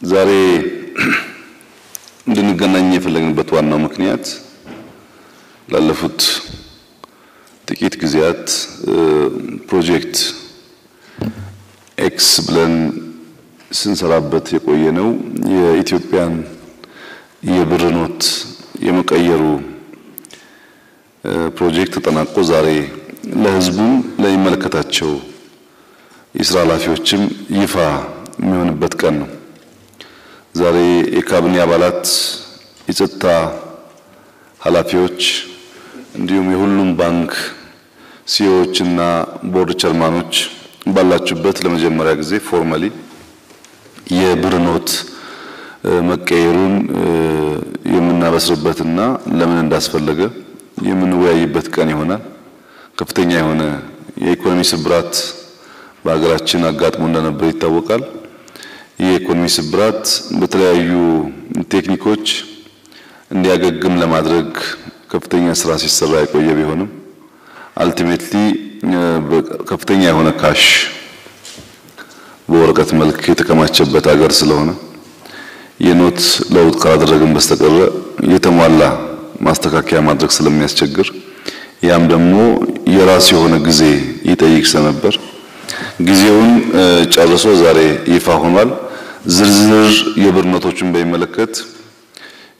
ዛሬ እንድንገናኝ የፈለግንበት ዋናው ምክንያት ላለፉት ጥቂት ጊዜያት ፕሮጀክት ኤክስ ብለን ስንሰራበት የቆየነው የኢትዮጵያን የብር ኖት የመቀየሩ ፕሮጀክት ተጠናቆ ዛሬ ለሕዝቡም ለሚመለከታቸው የሥራ ኃላፊዎችም ይፋ የሚሆንበት ቀን ነው። ዛሬ የካቢኔ አባላት የጸጥታ ኃላፊዎች እንዲሁም የሁሉም ባንክ ሲኢኦዎችና ቦርድ ቸርማኖች ባላችሁበት ለመጀመሪያ ጊዜ ፎርማሊ የብር ኖት መቀየሩን የምናበስርበትና ለምን እንዳስፈለገ የምንወያይበት ቀን ይሆናል። ከፍተኛ የሆነ የኢኮኖሚ ስብራት በአገራችን አጋጥሞ እንደነበር ይታወቃል። የኢኮኖሚ ስብራት በተለያዩ ቴክኒኮች እንዲያገግም ለማድረግ ከፍተኛ ስራ ሲሰራ የቆየ ቢሆንም አልቲሜትሊ ከፍተኛ የሆነ ካሽ በወረቀት መልክ የተከማቸበት ሀገር ስለሆነ የኖት ለውጥ ካደረግን በስተቀር የተሟላ ማስተካከያ ማድረግ ስለሚያስቸግር ያም ደግሞ የራሱ የሆነ ጊዜ ይጠይቅ ስለነበር ጊዜውን ጨርሶ ዛሬ ይፋ ሆኗል። ዝርዝር የብር ኖቶችን በሚመለከት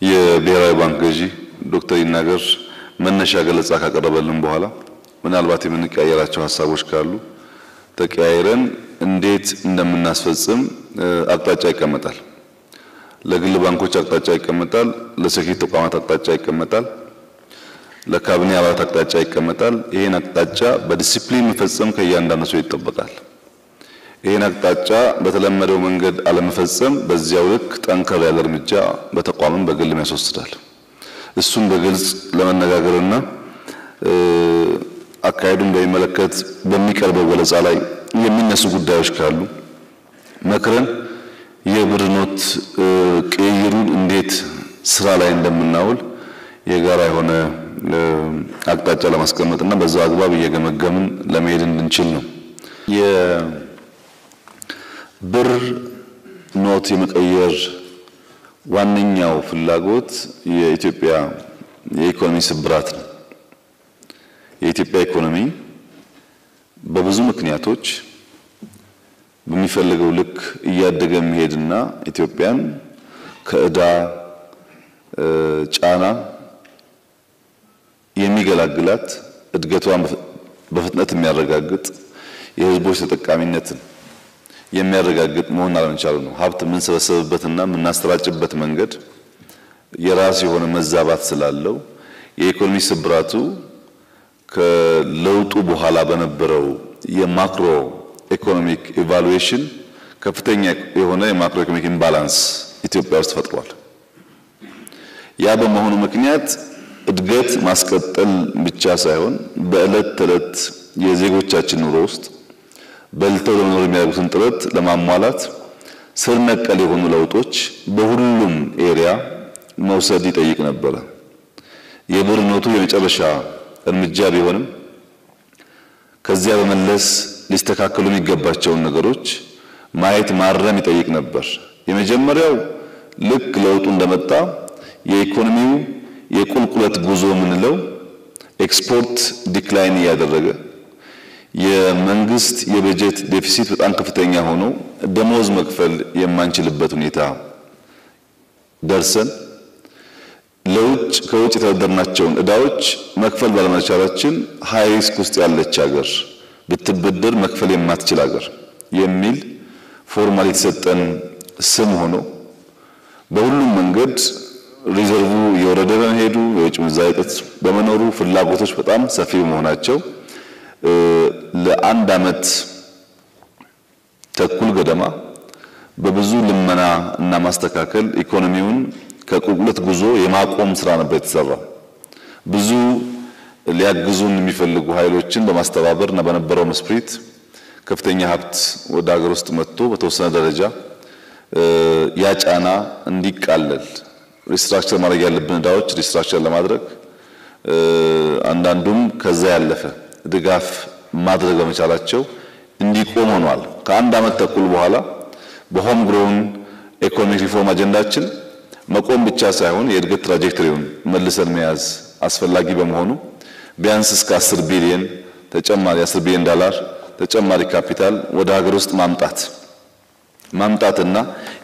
የብሔራዊ ባንክ ገዢ ዶክተር ይናገር መነሻ ገለጻ ካቀረበልን በኋላ ምናልባት የምንቀያየራቸው ሐሳቦች ካሉ ተቀያይረን እንዴት እንደምናስፈጽም አቅጣጫ ይቀመጣል። ለግል ባንኮች አቅጣጫ ይቀመጣል፣ ለሴኩሪቲ ተቋማት አቅጣጫ ይቀመጣል፣ ለካቢኔ አባላት አቅጣጫ ይቀመጣል። ይሄን አቅጣጫ በዲሲፕሊን መፈጸም ከእያንዳንዱ ሰው ይጠበቃል። ይሄን አቅጣጫ በተለመደው መንገድ አለመፈጸም በዚያው ልክ ጠንከር ያለ እርምጃ በተቋምም በግልም ያስወስዳል። እሱን በግልጽ ለመነጋገርና አካሄዱን በሚመለከት በሚቀርበው ገለጻ ላይ የሚነሱ ጉዳዮች ካሉ መክረን የብር ኖት ቅይሩን እንዴት ስራ ላይ እንደምናውል የጋራ የሆነ አቅጣጫ ለማስቀመጥና በዛው አግባብ እየገመገምን ለመሄድ እንድንችል ነው። የብር ኖት የመቀየር ዋነኛው ፍላጎት የኢትዮጵያ የኢኮኖሚ ስብራት ነው። የኢትዮጵያ ኢኮኖሚ በብዙ ምክንያቶች በሚፈልገው ልክ እያደገ መሄድና ኢትዮጵያን ከዕዳ ጫና የሚገላግላት እድገቷን በፍጥነት የሚያረጋግጥ የህዝቦች ተጠቃሚነትን የሚያረጋግጥ መሆን አለመቻሉ ነው። ሀብት የምንሰበሰብበትና የምናስተራጭበት መንገድ የራሱ የሆነ መዛባት ስላለው የኢኮኖሚ ስብራቱ ከለውጡ በኋላ በነበረው የማክሮ ኢኮኖሚክ ኢቫሉዌሽን ከፍተኛ የሆነ የማክሮ ኢኮኖሚክ ኢምባላንስ ኢትዮጵያ ውስጥ ፈጥሯል። ያ በመሆኑ ምክንያት እድገት ማስቀጠል ብቻ ሳይሆን በእለት ተዕለት የዜጎቻችን ኑሮ ውስጥ በልተው ለመኖር የሚያደርጉትን ጥረት ለማሟላት ስር ነቀል የሆኑ ለውጦች በሁሉም ኤሪያ መውሰድ ይጠይቅ ነበር። የብር ኖቱ የመጨረሻ እርምጃ ቢሆንም ከዚያ በመለስ ሊስተካከሉ የሚገባቸውን ነገሮች ማየት ማረም ይጠይቅ ነበር። የመጀመሪያው ልክ ለውጡ እንደመጣ የኢኮኖሚው የቁልቁለት ጉዞ ምንለው ኤክስፖርት ዲክላይን ያደረገ የመንግስት የበጀት ዴፊሲት በጣም ከፍተኛ ሆኖ ደሞዝ መክፈል የማንችልበት ሁኔታ ደርሰን ከውጭ የተበደርናቸውን ዕዳዎች መክፈል ባለመቻላችን ሃይ ሪስክ ውስጥ ያለች ሀገር ብትበደር መክፈል የማትችል ሀገር የሚል ፎርማሊ የተሰጠን ስም ሆኖ በሁሉም መንገድ ሪዘርቭ የወረደ በመሄዱ የውጭ ምንዛሪ እጥረት በመኖሩ ፍላጎቶች በጣም ሰፊ መሆናቸው ለአንድ ዓመት ተኩል ገደማ በብዙ ልመና እና ማስተካከል ኢኮኖሚውን ከቁልቁለት ጉዞ የማቆም ስራ ነበር የተሰራው። ብዙ ሊያግዙን የሚፈልጉ ኃይሎችን በማስተባበርና በነበረው መስፕሪት ከፍተኛ ሀብት ወደ ሀገር ውስጥ መጥቶ በተወሰነ ደረጃ ያ ጫና እንዲቃለል ሪስትራክቸር ማድረግ ያለብን ዕዳዎች ሪስትራክቸር ለማድረግ አንዳንዱም ከዛ ያለፈ ድጋፍ ማድረግ በመቻላቸው እንዲቆም ሆኗል። ከአንድ ዓመት ተኩል በኋላ በሆም ግሮን ኢኮኖሚክ ሪፎርም አጀንዳችን መቆም ብቻ ሳይሆን የእድገት ትራጀክተሪውን መልሰን መያዝ አስፈላጊ በመሆኑ ቢያንስ እስከ 10 ቢሊዮን ተጨማሪ $10 ቢሊዮን ተጨማሪ ካፒታል ወደ ሀገር ውስጥ ማምጣትና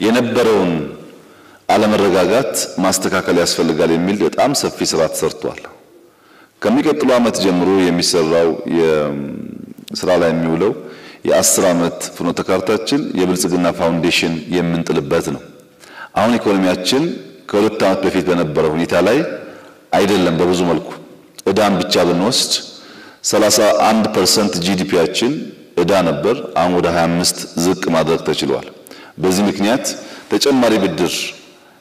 የነበረውን አለመረጋጋት ማስተካከል ያስፈልጋል የሚል በጣም ሰፊ ስራ ተሰርቷል። ከሚቀጥለው ዓመት ጀምሮ የሚሰራው የስራ ላይ የሚውለው የ10 ዓመት ፍኖተ ካርታችን የብልጽግና ፋውንዴሽን የምንጥልበት ነው። አሁን ኢኮኖሚያችን ከሁለት ዓመት በፊት በነበረው ሁኔታ ላይ አይደለም። በብዙ መልኩ ዕዳን ብቻ ብንወስድ 31% ጂዲፒያችን ዕዳ ነበር። አሁን ወደ 25 ዝቅ ማድረግ ተችሏል። በዚህ ምክንያት ተጨማሪ ብድር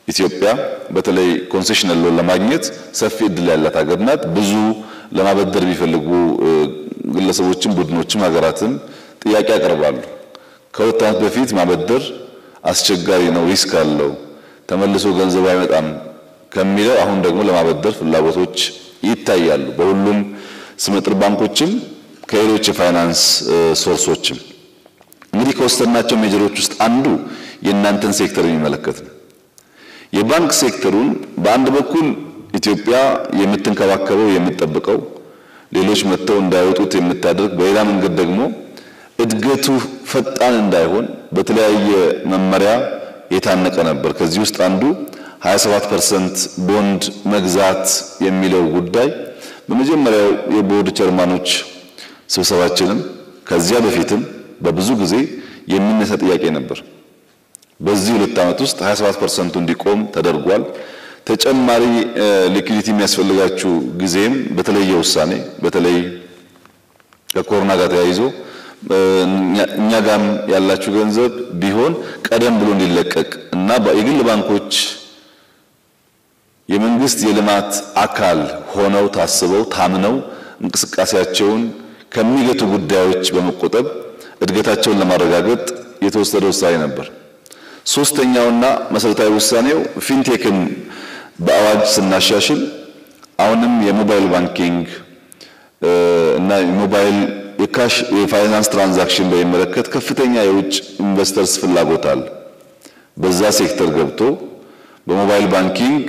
ኢትዮጵያ በተለይ ኮንሴሽናል ሎን ለማግኘት ሰፊ እድል ያላት ሀገር ናት። ብዙ ለማበደር የሚፈልጉ ግለሰቦችም ቡድኖችም ሀገራትም ጥያቄ ያቀርባሉ። ከሁለት ዓመት በፊት ማበደር አስቸጋሪ ነው፣ ሪስክ አለው፣ ተመልሶ ገንዘብ አይመጣም ከሚለው አሁን ደግሞ ለማበደር ፍላጎቶች ይታያሉ። በሁሉም ስመጥር ባንኮችም ከሌሎች የፋይናንስ ሶርሶችም። እንግዲህ ከወሰድናቸው ሜጀሮች ውስጥ አንዱ የእናንተን ሴክተር የሚመለከት ነው። የባንክ ሴክተሩን በአንድ በኩል ኢትዮጵያ የምትንከባከበው የምትጠብቀው ሌሎች መጥተው እንዳይወጡት የምታደርግ፣ በሌላ መንገድ ደግሞ እድገቱ ፈጣን እንዳይሆን በተለያየ መመሪያ የታነቀ ነበር። ከዚህ ውስጥ አንዱ 27% ቦንድ መግዛት የሚለው ጉዳይ በመጀመሪያው የቦርድ ቸርማኖች ስብሰባችንም ከዚያ በፊትም በብዙ ጊዜ የሚነሳ ጥያቄ ነበር። በዚህ ሁለት ዓመት ውስጥ 27% እንዲቆም ተደርጓል። ተጨማሪ ሊኩዊዲቲ የሚያስፈልጋችሁ ጊዜም በተለየ ውሳኔ በተለይ ከኮሮና ጋር ተያይዞ እኛ ጋም ያላችሁ ገንዘብ ቢሆን ቀደም ብሎ እንዲለቀቅ እና የግል ባንኮች የመንግስት የልማት አካል ሆነው ታስበው ታምነው እንቅስቃሴያቸውን ከሚገቱ ጉዳዮች በመቆጠብ እድገታቸውን ለማረጋገጥ የተወሰደ ውሳኔ ነበር። ሶስተኛውና መሰረታዊ ውሳኔው ፊንቴክን በአዋጅ ስናሻሽል አሁንም የሞባይል ባንኪንግ እና የሞባይል የካሽ የፋይናንስ ትራንዛክሽን በሚመለከት ከፍተኛ የውጭ ኢንቨስተርስ ፍላጎት አለ። በዛ ሴክተር ገብቶ በሞባይል ባንኪንግ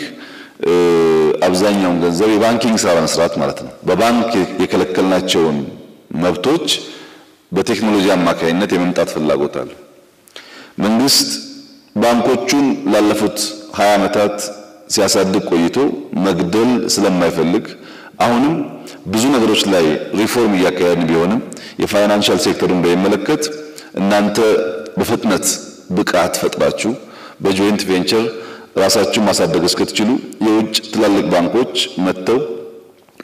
አብዛኛውን ገንዘብ የባንኪንግ ስራ መስራት ማለት ነው። በባንክ የከለከልናቸውን መብቶች በቴክኖሎጂ አማካይነት የመምጣት ፍላጎት አለ። መንግስት ባንኮቹን ላለፉት 20 ዓመታት ሲያሳድግ ቆይቶ መግደል ስለማይፈልግ አሁንም ብዙ ነገሮች ላይ ሪፎርም እያካሄድን ቢሆንም የፋይናንሻል ሴክተሩን በሚመለከት እናንተ በፍጥነት ብቃት ፈጥራችሁ በጆይንት ቬንቸር ራሳችሁን ማሳደግ እስክትችሉ የውጭ ትላልቅ ባንኮች መጥተው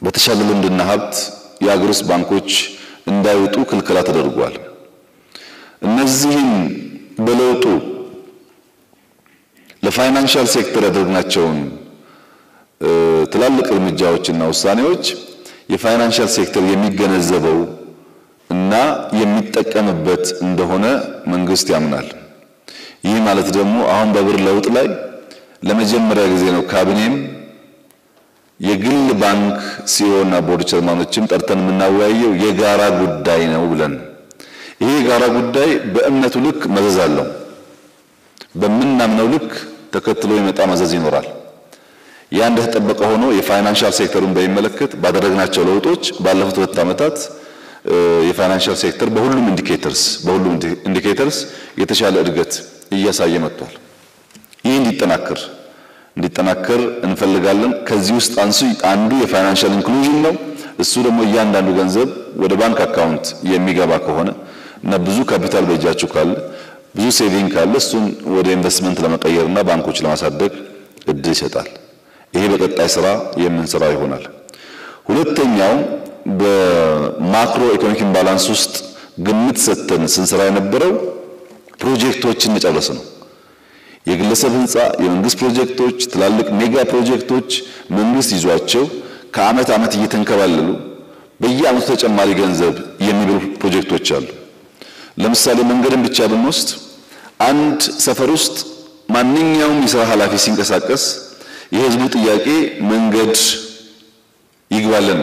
በተሻለ ልምድና ሀብት የአገር ውስጥ ባንኮች እንዳይወጡ ክልከላ ተደርጓል። እነዚህን በለውጡ ለፋይናንሻል ሴክተር ያደረግናቸውን ትላልቅ እርምጃዎችና ውሳኔዎች የፋይናንሻል ሴክተር የሚገነዘበው እና የሚጠቀምበት እንደሆነ መንግስት ያምናል። ይህ ማለት ደግሞ አሁን በብር ለውጥ ላይ ለመጀመሪያ ጊዜ ነው ካቢኔም የግል ባንክ ሲኦና ቦርድ ቸርማኖችም ጠርተን የምናወያየው የጋራ ጉዳይ ነው ብለን። ይሄ የጋራ ጉዳይ በእምነቱ ልክ መዘዝ አለው። በምናምነው ልክ ተከትሎ የመጣ መዘዝ ይኖራል። ያ እንደተጠበቀ ሆኖ የፋይናንሻል ሴክተሩን በሚመለከት ባደረግናቸው ለውጦች ባለፉት 2 ዓመታት የፋይናንሻል ሴክተር በሁሉም ኢንዲኬተርስ የተሻለ እድገት እያሳየ መጥቷል። ይህ እንዲጠናከር እንፈልጋለን። ከዚህ ውስጥ አንዱ የፋይናንሻል ኢንክሉዥን ነው። እሱ ደግሞ እያንዳንዱ ገንዘብ ወደ ባንክ አካውንት የሚገባ ከሆነ እና ብዙ ካፒታል በእጃችሁ ካለ ብዙ ሴቪንግ ካለ እሱን ወደ ኢንቨስትመንት ለመቀየርና ባንኮች ለማሳደግ እድል ይሰጣል። ይሄ በቀጣይ ስራ የምንሰራው ይሆናል። ሁለተኛው በማክሮ ኢኮኖሚክ ኢምባላንስ ውስጥ ግምት ሰጥተን ስንሰራ የነበረው ፕሮጀክቶችን መጨረስ ነው። የግለሰብ ህንጻ፣ የመንግስት ፕሮጀክቶች፣ ትላልቅ ሜጋ ፕሮጀክቶች መንግስት ይዟቸው ከአመት አመት እየተንከባለሉ በየአመቱ ተጨማሪ ገንዘብ የሚበሉ ፕሮጀክቶች አሉ። ለምሳሌ መንገድን ብቻ ብንወስድ አንድ ሰፈር ውስጥ ማንኛውም የሥራ ኃላፊ ሲንቀሳቀስ የህዝቡ ጥያቄ መንገድ ይግባልን።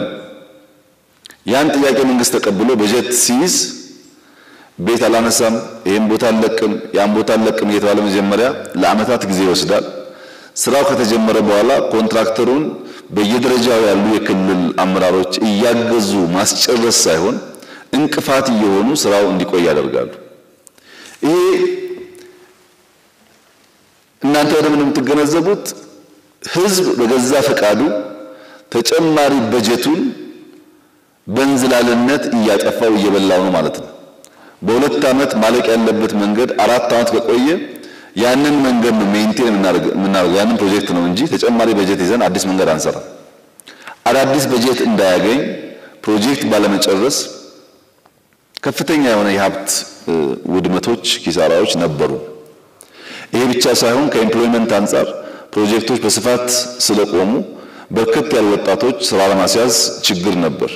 ያን ጥያቄ መንግስት ተቀብሎ በጀት ሲይዝ ቤት አላነሳም ይሄን ቦታ አለቅም ያን ቦታ አለቅም እየተባለ መጀመሪያ ለአመታት ጊዜ ይወስዳል ስራው ከተጀመረ በኋላ ኮንትራክተሩን በየደረጃው ያሉ የክልል አመራሮች እያገዙ ማስጨረስ ሳይሆን እንቅፋት እየሆኑ ስራው እንዲቆይ ያደርጋሉ ይሄ እናንተ ወደምን የምትገነዘቡት ህዝብ በገዛ ፈቃዱ ተጨማሪ በጀቱን በእንዝላልነት እያጠፋው እየበላው ነው ማለት ነው በሁለት አመት ማለቅ ያለበት መንገድ 4 አመት ከቆየ ያንን መንገድ ነው ሜንቴን የምናደርገው ያንን ፕሮጀክት ነው እንጂ ተጨማሪ በጀት ይዘን አዲስ መንገድ አንሰራ አዳዲስ በጀት እንዳያገኝ ፕሮጀክት ባለመጨረስ ከፍተኛ የሆነ የሀብት ውድመቶች ኪሳራዎች ነበሩ ይሄ ብቻ ሳይሆን ከኤምፕሎይመንት አንፃር ፕሮጀክቶች በስፋት ስለቆሙ በርከት ያሉ ወጣቶች ስራ ለማስያዝ ችግር ነበር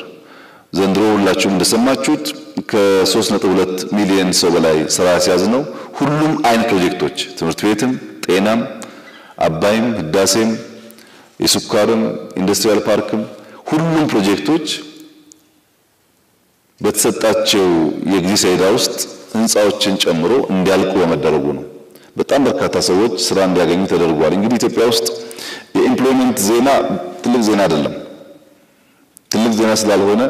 ዘንድሮ ሁላችሁም እንደሰማችሁት ከ3.2 ሚሊዮን ሰው በላይ ስራ ያስያዝ ነው ሁሉም አይነት ፕሮጀክቶች ትምህርት ቤትም ጤናም አባይም ህዳሴም የስኳርም ኢንዱስትሪያል ፓርክም ሁሉም ፕሮጀክቶች በተሰጣቸው የጊዜ ሰሌዳ ውስጥ ህንጻዎችን ጨምሮ እንዲያልቁ በመደረጉ ነው በጣም በርካታ ሰዎች ስራ እንዲያገኙ ተደርጓል እንግዲህ ኢትዮጵያ ውስጥ የኤምፕሎይመንት ዜና ትልቅ ዜና አይደለም ትልቅ ዜና ስላልሆነ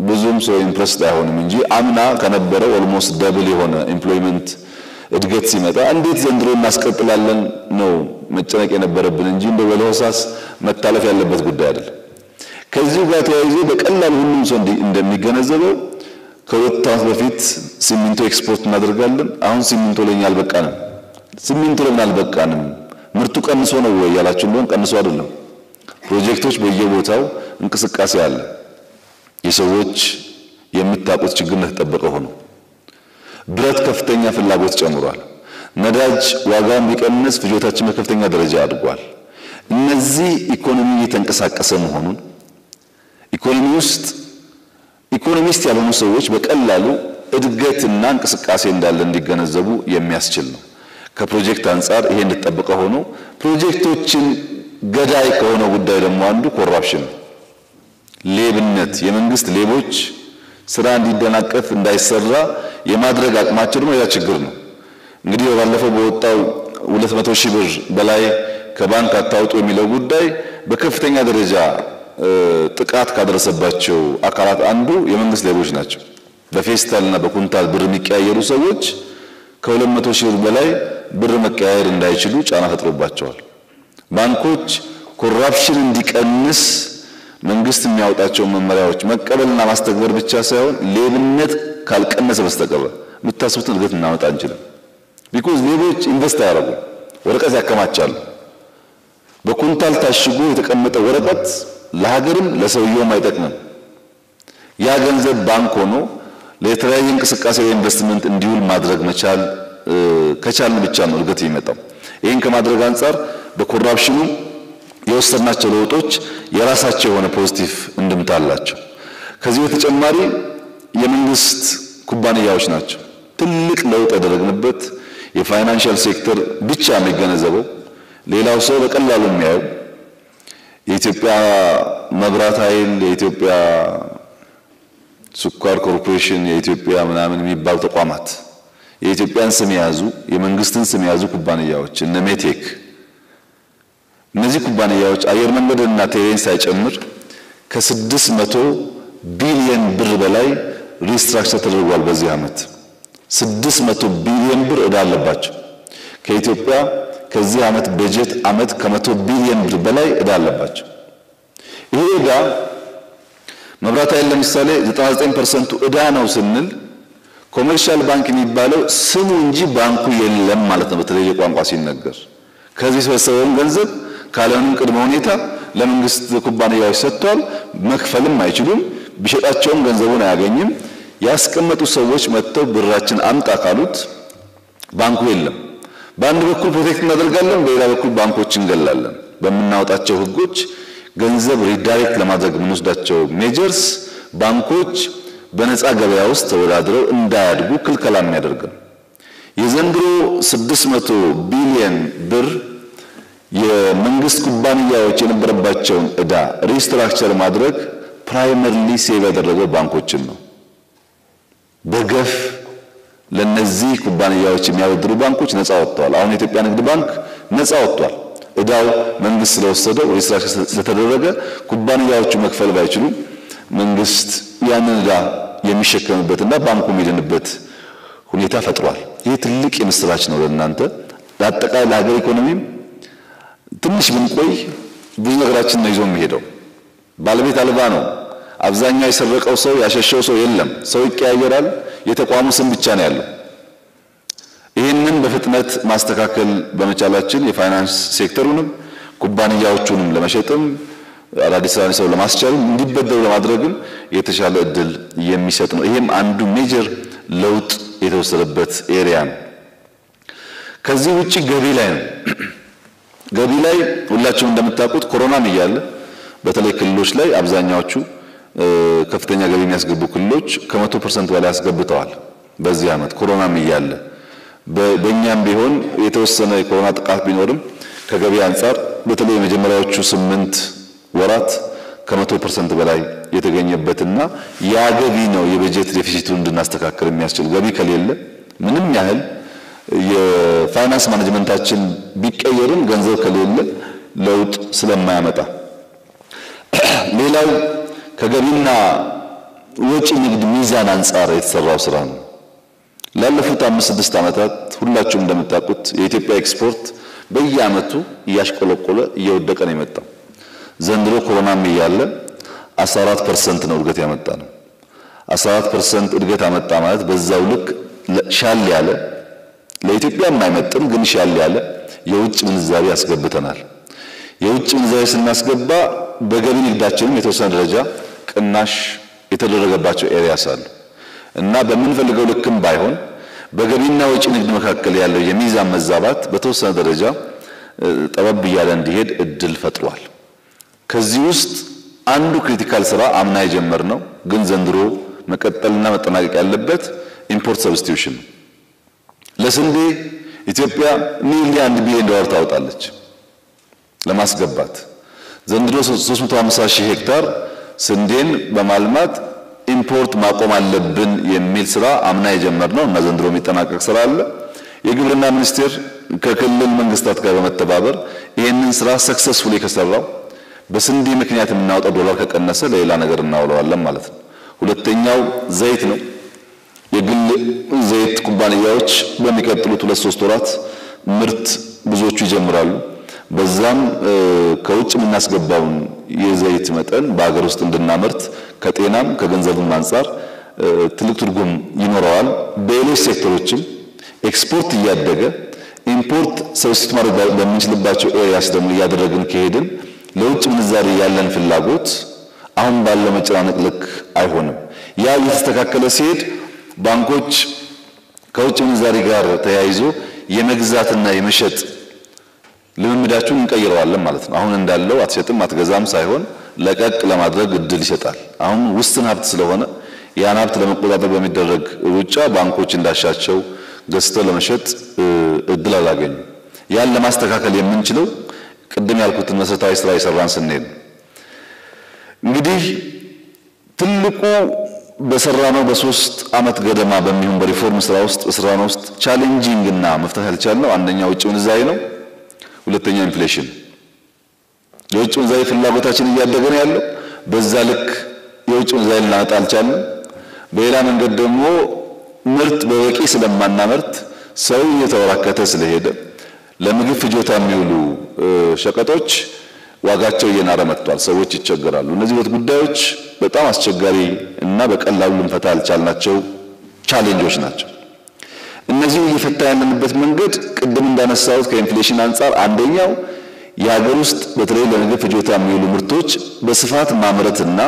ብዙም ሰው ኢምፕረስድ አይሆንም እንጂ አምና ከነበረው ኦልሞስት ደብል የሆነ ኤምፕሎይመንት እድገት ሲመጣ እንዴት ዘንድሮ እናስቀጥላለን ነው መጨነቅ የነበረብን እንጂ እንደ ወለሆሳስ መታለፍ ያለበት ጉዳይ አይደለም ከዚህ ጋር ተያይዞ በቀላሉ ሁሉም ሰው እንደሚገነዘበው ከሁለት ዓመት በፊት ሲሚንቶ ኤክስፖርት እናደርጋለን አሁን ሲሚንቶ ለኛ አልበቃንም ሲሚንቶ ለኛ አልበቃንም ምርቱ ቀንሶ ነው ወይ ያላችሁ እንደሆነ ቀንሶ አይደለም ፕሮጀክቶች በየቦታው እንቅስቃሴ አለ የሰዎች የሚታቁት ችግር ተጠበቀ ሆኖ ብረት ከፍተኛ ፍላጎት ጨምሯል ነዳጅ ዋጋውን ቢቀንስ ፍጆታችን በከፍተኛ ደረጃ አድጓል እነዚህ ኢኮኖሚ እየተንቀሳቀሰ መሆኑን ኢኮኖሚ ውስጥ ኢኮኖሚስት ያልሆኑ ሰዎች በቀላሉ እድገትና እንቅስቃሴ እንዳለ እንዲገነዘቡ የሚያስችል ነው ከፕሮጀክት አንፃር ይሄ እንድትጠበቀ ሆኖ ፕሮጀክቶችን ገዳይ ከሆነ ጉዳይ ደግሞ አንዱ ኮራፕሽን ሌብነት የመንግስት ሌቦች ስራ እንዲደናቀፍ እንዳይሰራ የማድረግ አቅማቸው ደግሞ ያ ችግር ነው እንግዲህ ባለፈው በወጣው 200,000 ብር በላይ ከባንክ አታውጡ የሚለው ጉዳይ በከፍተኛ ደረጃ ጥቃት ካደረሰባቸው አካላት አንዱ የመንግስት ሌቦች ናቸው በፌስታልና በኩንታል ብር የሚቀያየሩ ሰዎች ከ200,000 ብር በላይ ብር መቀያየር እንዳይችሉ ጫና ፈጥሮባቸዋል ባንኮች ኮራፕሽን እንዲቀንስ መንግስት የሚያወጣቸው መመሪያዎች መቀበልና ማስተግበር ብቻ ሳይሆን ሌብነት ካልቀነሰ በስተቀር ምታስቡት እድገት እናመጣ እንችላለን because ሌቦች ኢንቨስት ያደርጉ ወረቀት ያከማቻሉ በኩንታል ታሽጎ የተቀመጠ ወረቀት ለሀገርም ለሰውየውም አይጠቅምም ያ ገንዘብ ባንክ ሆኖ ለተለያየ እንቅስቃሴ ኢንቨስትመንት እንዲውል ማድረግ መቻል ከቻልን ብቻ ነው እድገት የሚመጣው ይሄን ከማድረግ አንፃር በኮራፕሽኑ የወሰናቸው ለውጦች የራሳቸው የሆነ ፖዚቲቭ እንድምታ አላቸው ከዚህ በተጨማሪ የመንግስት ኩባንያዎች ናቸው ትልቅ ለውጥ ያደረግንበት የፋይናንሻል ሴክተር ብቻ የሚገነዘበው ሌላው ሰው በቀላሉ የሚያየው የኢትዮጵያ መብራት ኃይል የኢትዮጵያ ስኳር ኮርፖሬሽን የኢትዮጵያ ምናምን የሚባሉ ተቋማት የኢትዮጵያን ስም ያዙ የመንግስትን ስም ያዙ ኩባንያዎች እነ ሜቴክ እነዚህ ኩባንያዎች አየር መንገድና ቴሌን ሳይጨምር ከ600 ቢሊዮን ብር በላይ ሪስትራክቸር ተደርጓል በዚህ አመት 600 ቢሊዮን ብር ዕዳ አለባቸው ከኢትዮጵያ ከዚህ አመት በጀት አመት ከ100 ቢሊዮን ብር በላይ ዕዳ አለባቸው ይሄ ዕዳ መብራት ኃይል ለምሳሌ 99% ዕዳ ነው ስንል ኮመርሻል ባንክ የሚባለው ስሙ እንጂ ባንኩ የለም ማለት ነው በተለየ ቋንቋ ሲነገር ከዚህ ሰበሰበውን ገንዘብ ካለምንም ቅድመ ሁኔታ ለመንግስት ኩባንያዎች ሰጥቷል መክፈልም አይችሉም ቢሸጣቸውም ገንዘቡን አያገኝም ያስቀመጡ ሰዎች መጥተው ብራችን አምጣ ካሉት ባንኩ የለም በአንድ በኩል ፕሮቴክት እናደርጋለን በሌላ በኩል ባንኮች እንገላለን በመናወጣቸው ህጎች ገንዘብ ሪዳይሬክት ለማድረግ ምንወስዳቸው ሜጀርስ ባንኮች በነፃ ገበያ ውስጥ ተወዳድረው እንዳያድጉ ክልከላ የሚያደርገው የዘንድሮ 600 ቢሊዮን ብር የመንግስት ኩባንያዎች የነበረባቸውን ዕዳ ሪስትራክቸር ማድረግ ፕራይመሪሊ ሴቭ ያደረገው ባንኮችን ነው በገፍ ለነዚህ ኩባንያዎች የሚያበድሩ ባንኮች ነፃ ወጥተዋል። አሁን የኢትዮጵያ ንግድ ባንክ ነፃ ወጥቷል። እዳው መንግስት ስለወሰደው ወይ ስራ ስለተደረገ ኩባንያዎቹ መክፈል ባይችሉ መንግስት ያንን እዳ የሚሸከምበትና ባንኩ የሚድንበት ሁኔታ ፈጥሯል። ይሄ ትልቅ የምስራች ነው ለእናንተ ለአጠቃላይ ለሀገር ኢኮኖሚም። ትንሽ ብንቆይ ብዙ ነገራችን ነው ይዞ የሚሄደው። ባለቤት አልባ ነው። አብዛኛው የሰረቀው ሰው ያሸሸው ሰው የለም። ሰው ይቀያየራል። የተቋሙ ስም ብቻ ነው ያለው። ይህንን በፍጥነት ማስተካከል በመቻላችን የፋይናንስ ሴክተሩንም ኩባንያዎቹንም ለመሸጥም አዳዲስ ሰው ለማስቻልም እንዲበደሩ ለማድረግም የተሻለ እድል የሚሰጥ ነው። ይሄም አንዱ ሜጀር ለውጥ የተወሰደበት ኤሪያ ነው። ከዚህ ውጪ ገቢ ላይ ነው። ገቢ ላይ ሁላችሁም እንደምታውቁት ኮሮናም እያለ በተለይ ክልሎች ላይ አብዛኛዎቹ ከፍተኛ ገቢ የሚያስገቡ ክልሎች ከ100% በላይ አስገብተዋል። በዚህ ዓመት ኮሮናም እያለ በእኛም ቢሆን የተወሰነ የኮሮና ጥቃት ቢኖርም ከገቢ አንፃር በተለይ የመጀመሪያዎቹ 8 ወራት ከ100% በላይ የተገኘበትና ያ ገቢ ነው የበጀት ዴፊሲቱን እንድናስተካክል የሚያስችል። ገቢ ከሌለ ምንም ያህል የፋይናንስ ማኔጅመንታችን ቢቀየርም ገንዘብ ከሌለ ለውጥ ስለማያመጣ ሌላው ከገቢና ወጪ ንግድ ሚዛን አንፃር የተሰራው ስራ ነው። ላለፉት 5-6 ዓመታት ሁላችሁም እንደምታውቁት የኢትዮጵያ ኤክስፖርት በየዓመቱ እያሽቆለቆለ እየወደቀ ነው የመጣው። ዘንድሮ ኮሮናም እያለ 14% ነው እድገት ያመጣ ነው። 14% እድገት አመጣ ማለት በዛው ልክ ሻል ያለ ለኢትዮጵያ የማይመጥን ግን ሻል ያለ የውጭ ምንዛሪ ያስገብተናል። የውጭ ምንዛሪ ስናስገባ በገቢ ንግዳችንም የተወሰነ ደረጃ ቅናሽ የተደረገባቸው ኤሪያስ አሉ እና በምንፈልገው ልክም ባይሆን በገቢና ወጪ ንግድ መካከል ያለው የሚዛን መዛባት በተወሰነ ደረጃ ጠበብ እያለ እንዲሄድ እድል ፈጥሯል። ከዚህ ውስጥ አንዱ ክሪቲካል ስራ አምና የጀመርነው ግን ዘንድሮ መቀጠልና መጠናቀቅ ያለበት ኢምፖርት ሰብስቲዩሽን። ለስንዴ ኢትዮጵያ ኒርሊ $1 ቢሊዮን ታወጣለች ለማስገባት። ዘንድሮ 350,000 ሄክታር ስንዴን በማልማት ኢምፖርት ማቆም አለብን የሚል ስራ አምና የጀመርነው እና ዘንድሮ የሚጠናቀቅ ስራ አለ። የግብርና ሚኒስቴር ከክልል መንግስታት ጋር በመተባበር ይሄንን ስራ ሰክሰስፉሊ ከሰራው በስንዴ ምክንያት የምናወጣው ዶላር ከቀነሰ ለሌላ ነገር እናውለዋለን ማለት ነው። ሁለተኛው ዘይት ነው። የግል ዘይት ኩባንያዎች በሚቀጥሉት 2-3 ወራት ምርት ብዙዎቹ ይጀምራሉ። በዛም ከውጭ የምናስገባውን የዘይት መጠን በአገር ውስጥ እንድናመርት ከጤናም ከገንዘብም አንፃር ትልቅ ትርጉም ይኖረዋል። በሌሎች ሴክተሮችም ኤክስፖርት እያደገ ኢምፖርት ሰብስቲት ማድረግ በምንችልባቸው ኤሪያስ ደግሞ እያደረግን ከሄድን ለውጭ ምንዛሪ ያለን ፍላጎት አሁን ባለው መጨናነቅ ልክ አይሆንም። ያ እየተስተካከለ ሲሄድ ባንኮች ከውጭ ምንዛሪ ጋር ተያይዞ የመግዛትና የመሸጥ ልምምዳችሁን እንቀይረዋለን ማለት ነው። አሁን እንዳለው አትሸጥም አትገዛም ሳይሆን ለቀቅ ለማድረግ እድል ይሰጣል። አሁን ውስን ሀብት ስለሆነ ያን ሀብት ለመቆጣጠር በሚደረግ ሩጫ ባንኮች እንዳሻቸው ገዝተው ለመሸጥ እድል አላገኙ። ያን ለማስተካከል የምንችለው ቅድም ያልኩትን መሰረታዊ ስራ ይሰራን ስንሄድ እንግዲህ ትልቁ በሰራነው በ3 ዓመት ገደማ በሚሆን በሪፎርም ስራ ውስጥ ስራነው ውስጥ ቻሌንጂንግ እና መፍታት ያልቻልነው አንደኛው ውጭ ምንዛሪ ነው። ሁለተኛ ኢንፍሌሽን። የውጭ ምንዛሪ ፍላጎታችን እያደገ ነው ያለው። በዛ ልክ የውጭ ምንዛሪ ልናመጣ አልቻልንም። በሌላ መንገድ ደግሞ ምርት በበቂ ስለማናመርት ሰው እየተወራከተ ስለሄደ ለምግብ ፍጆታ የሚውሉ ሸቀጦች ዋጋቸው እየናረ መጥቷል። ሰዎች ይቸገራሉ። እነዚህ ሁለት ጉዳዮች በጣም አስቸጋሪ እና በቀላሉ ልንፈታ ያልቻልናቸው ቻሌንጆች ናቸው። እነዚህ እየፈታ ያለንበት መንገድ ቅድም እንዳነሳሁት ከኢንፍሌሽን አንፃር አንደኛው የሀገር ውስጥ በተለይ ለምግብ ፍጆታ የሚውሉ ምርቶች በስፋት ማምረትና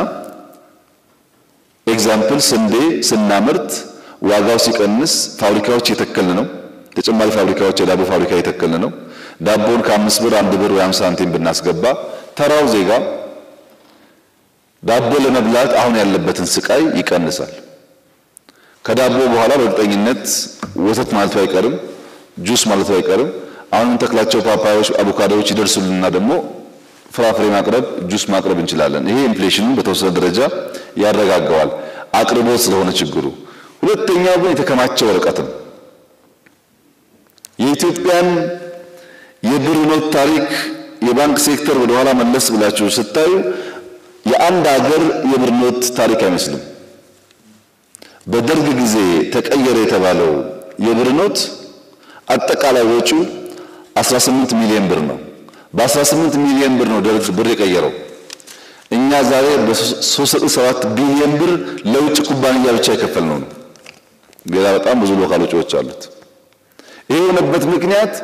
ኤግዛምፕል ስንዴ ስናመርት ዋጋው ሲቀንስ ፋብሪካዎች እየተከልን ነው። ተጨማሪ ፋብሪካዎች የዳቦ ፋብሪካ እየተከልን ነው። ዳቦን ከ5 ብር 1 ብር ወይ 50 ሳንቲም ብናስገባ ተራው ዜጋ ዳቦ ለመብላት አሁን ያለበትን ስቃይ ይቀንሳል። ከዳቦ በኋላ በእርግጠኝነት ወተት ማለት አይቀርም፣ ጁስ ማለት አይቀርም። አሁን ተክላቸው ፓፓያዎች፣ አቮካዶዎች ይደርሱልንና ደግሞ ፍራፍሬ ማቅረብ ጁስ ማቅረብ እንችላለን። ይሄ ኢንፍሌሽኑን በተወሰነ ደረጃ ያረጋጋዋል። አቅርቦት ስለሆነ ችግሩ። ሁለተኛው ግን የተከማቸው ወረቀት ነው። የኢትዮጵያን የብር ኖት ታሪክ የባንክ ሴክተር ወደ ኋላ መለስ ብላችሁ ስታዩ የአንድ ሀገር የብር ኖት ታሪክ አይመስልም። በደርግ ጊዜ ተቀየረ የተባለው የብር ኖት አጠቃላይ ወጪው 18 ሚሊዮን ብር ነው። በ18 ሚሊዮን ብር ነው ደርግ ብር የቀየረው። እኛ ዛሬ በ3.7 ቢሊዮን ብር ለውጭ ኩባንያ ብቻ የከፈልነው ነው። ሌላ በጣም ብዙ ሎካል ወጪዎች አሉት። ይሄ የሆነበት ምክንያት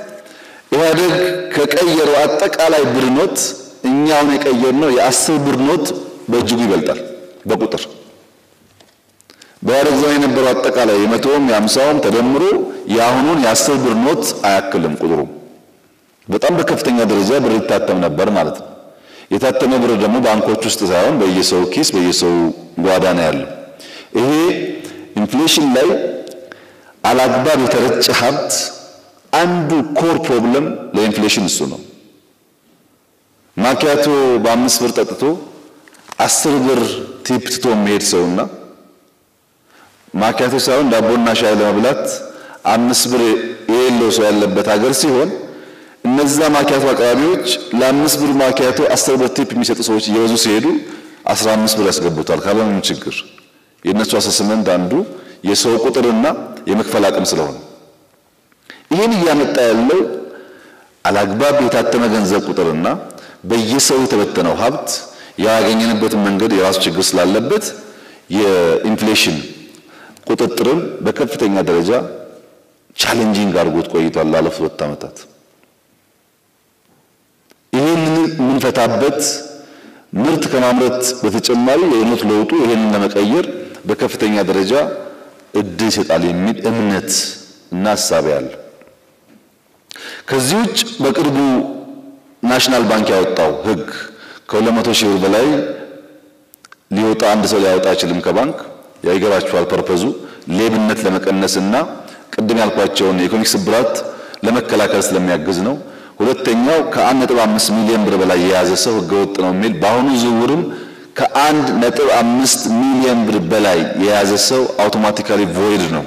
ኢህአዴግ ከቀየረው አጠቃላይ ብር ኖት እኛውን የቀየርነው የ10 ብር ኖት በእጅጉ ይበልጣል በቁጥር። በኢህአዴግ ዘመን የነበረው አጠቃላይ የ100ም የ50ም ተደምሮ የአሁኑን የ10 ብር ኖት አያክልም ቁጥሩ። በጣም በከፍተኛ ደረጃ ብር ይታተም ነበር ማለት ነው። የታተመ ብር ደግሞ ባንኮች ውስጥ ሳይሆን በየሰው ኪስ በየሰው ጓዳ ነው ያለው። ይሄ ኢንፍሌሽን ላይ አላግባብ የተረጨ ሀብት አንዱ ኮር ፕሮብለም ለኢንፍሌሽን እሱ ነው። ማኪያቶ በ5 ብር ጠጥቶ 10 ብር ቲፕ ትቶ የሚሄድ ሰውና ማኪያቶ ሳይሆን ዳቦና ሻይ ለመብላት 5 ብር የሌለው ሰው ያለበት ሀገር ሲሆን እነዛ ማኪያቶ አቅራቢዎች ለ5 ብር ማኪያቶ 10 ብር ቲፕ የሚሰጡ ሰዎች እየበዙ ሲሄዱ 15 ብር ያስገቡታል። ካለምንም ችግር የነሱ አሰስመንት አንዱ የሰው ቁጥርና የመክፈል አቅም ስለሆነ ይሄን እያመጣ ያለው አላግባብ የታተመ ገንዘብ ቁጥርና በየሰው የተበተነው ሀብት ያገኘንበት መንገድ የራሱ ችግር ስላለበት የኢንፍሌሽን ቁጥጥርን በከፍተኛ ደረጃ ቻሌንጂንግ አድርጎት ቆይቷል ላለፉት 2 ዓመታት። ይሄንን የምንፈታበት ምርት ከማምረት በተጨማሪ የኖት ለውጡ ይሄንን ለመቀየር በከፍተኛ ደረጃ እድል ይሰጣል የሚል እምነት እና ሐሳብ ያለ። ከዚህ ውጭ በቅርቡ ናሽናል ባንክ ያወጣው ህግ ከ200 ሺህ ብር በላይ ሊወጣ አንድ ሰው ሊያወጣ አይችልም ከባንክ። ያይገባችኋል ፐርፐዙ ሌብነት ለመቀነስና ቅድም ያልኳቸውን የኢኮኖሚክ ስብራት ለመከላከል ስለሚያግዝ ነው። ሁለተኛው ከ1.5 ሚሊዮን ብር በላይ የያዘ ሰው ህገወጥ ነው የሚል በአሁኑ ዝውውርም ከ1.5 ሚሊዮን ብር በላይ የያዘ ሰው አውቶማቲካሊ ቮይድ ነው፣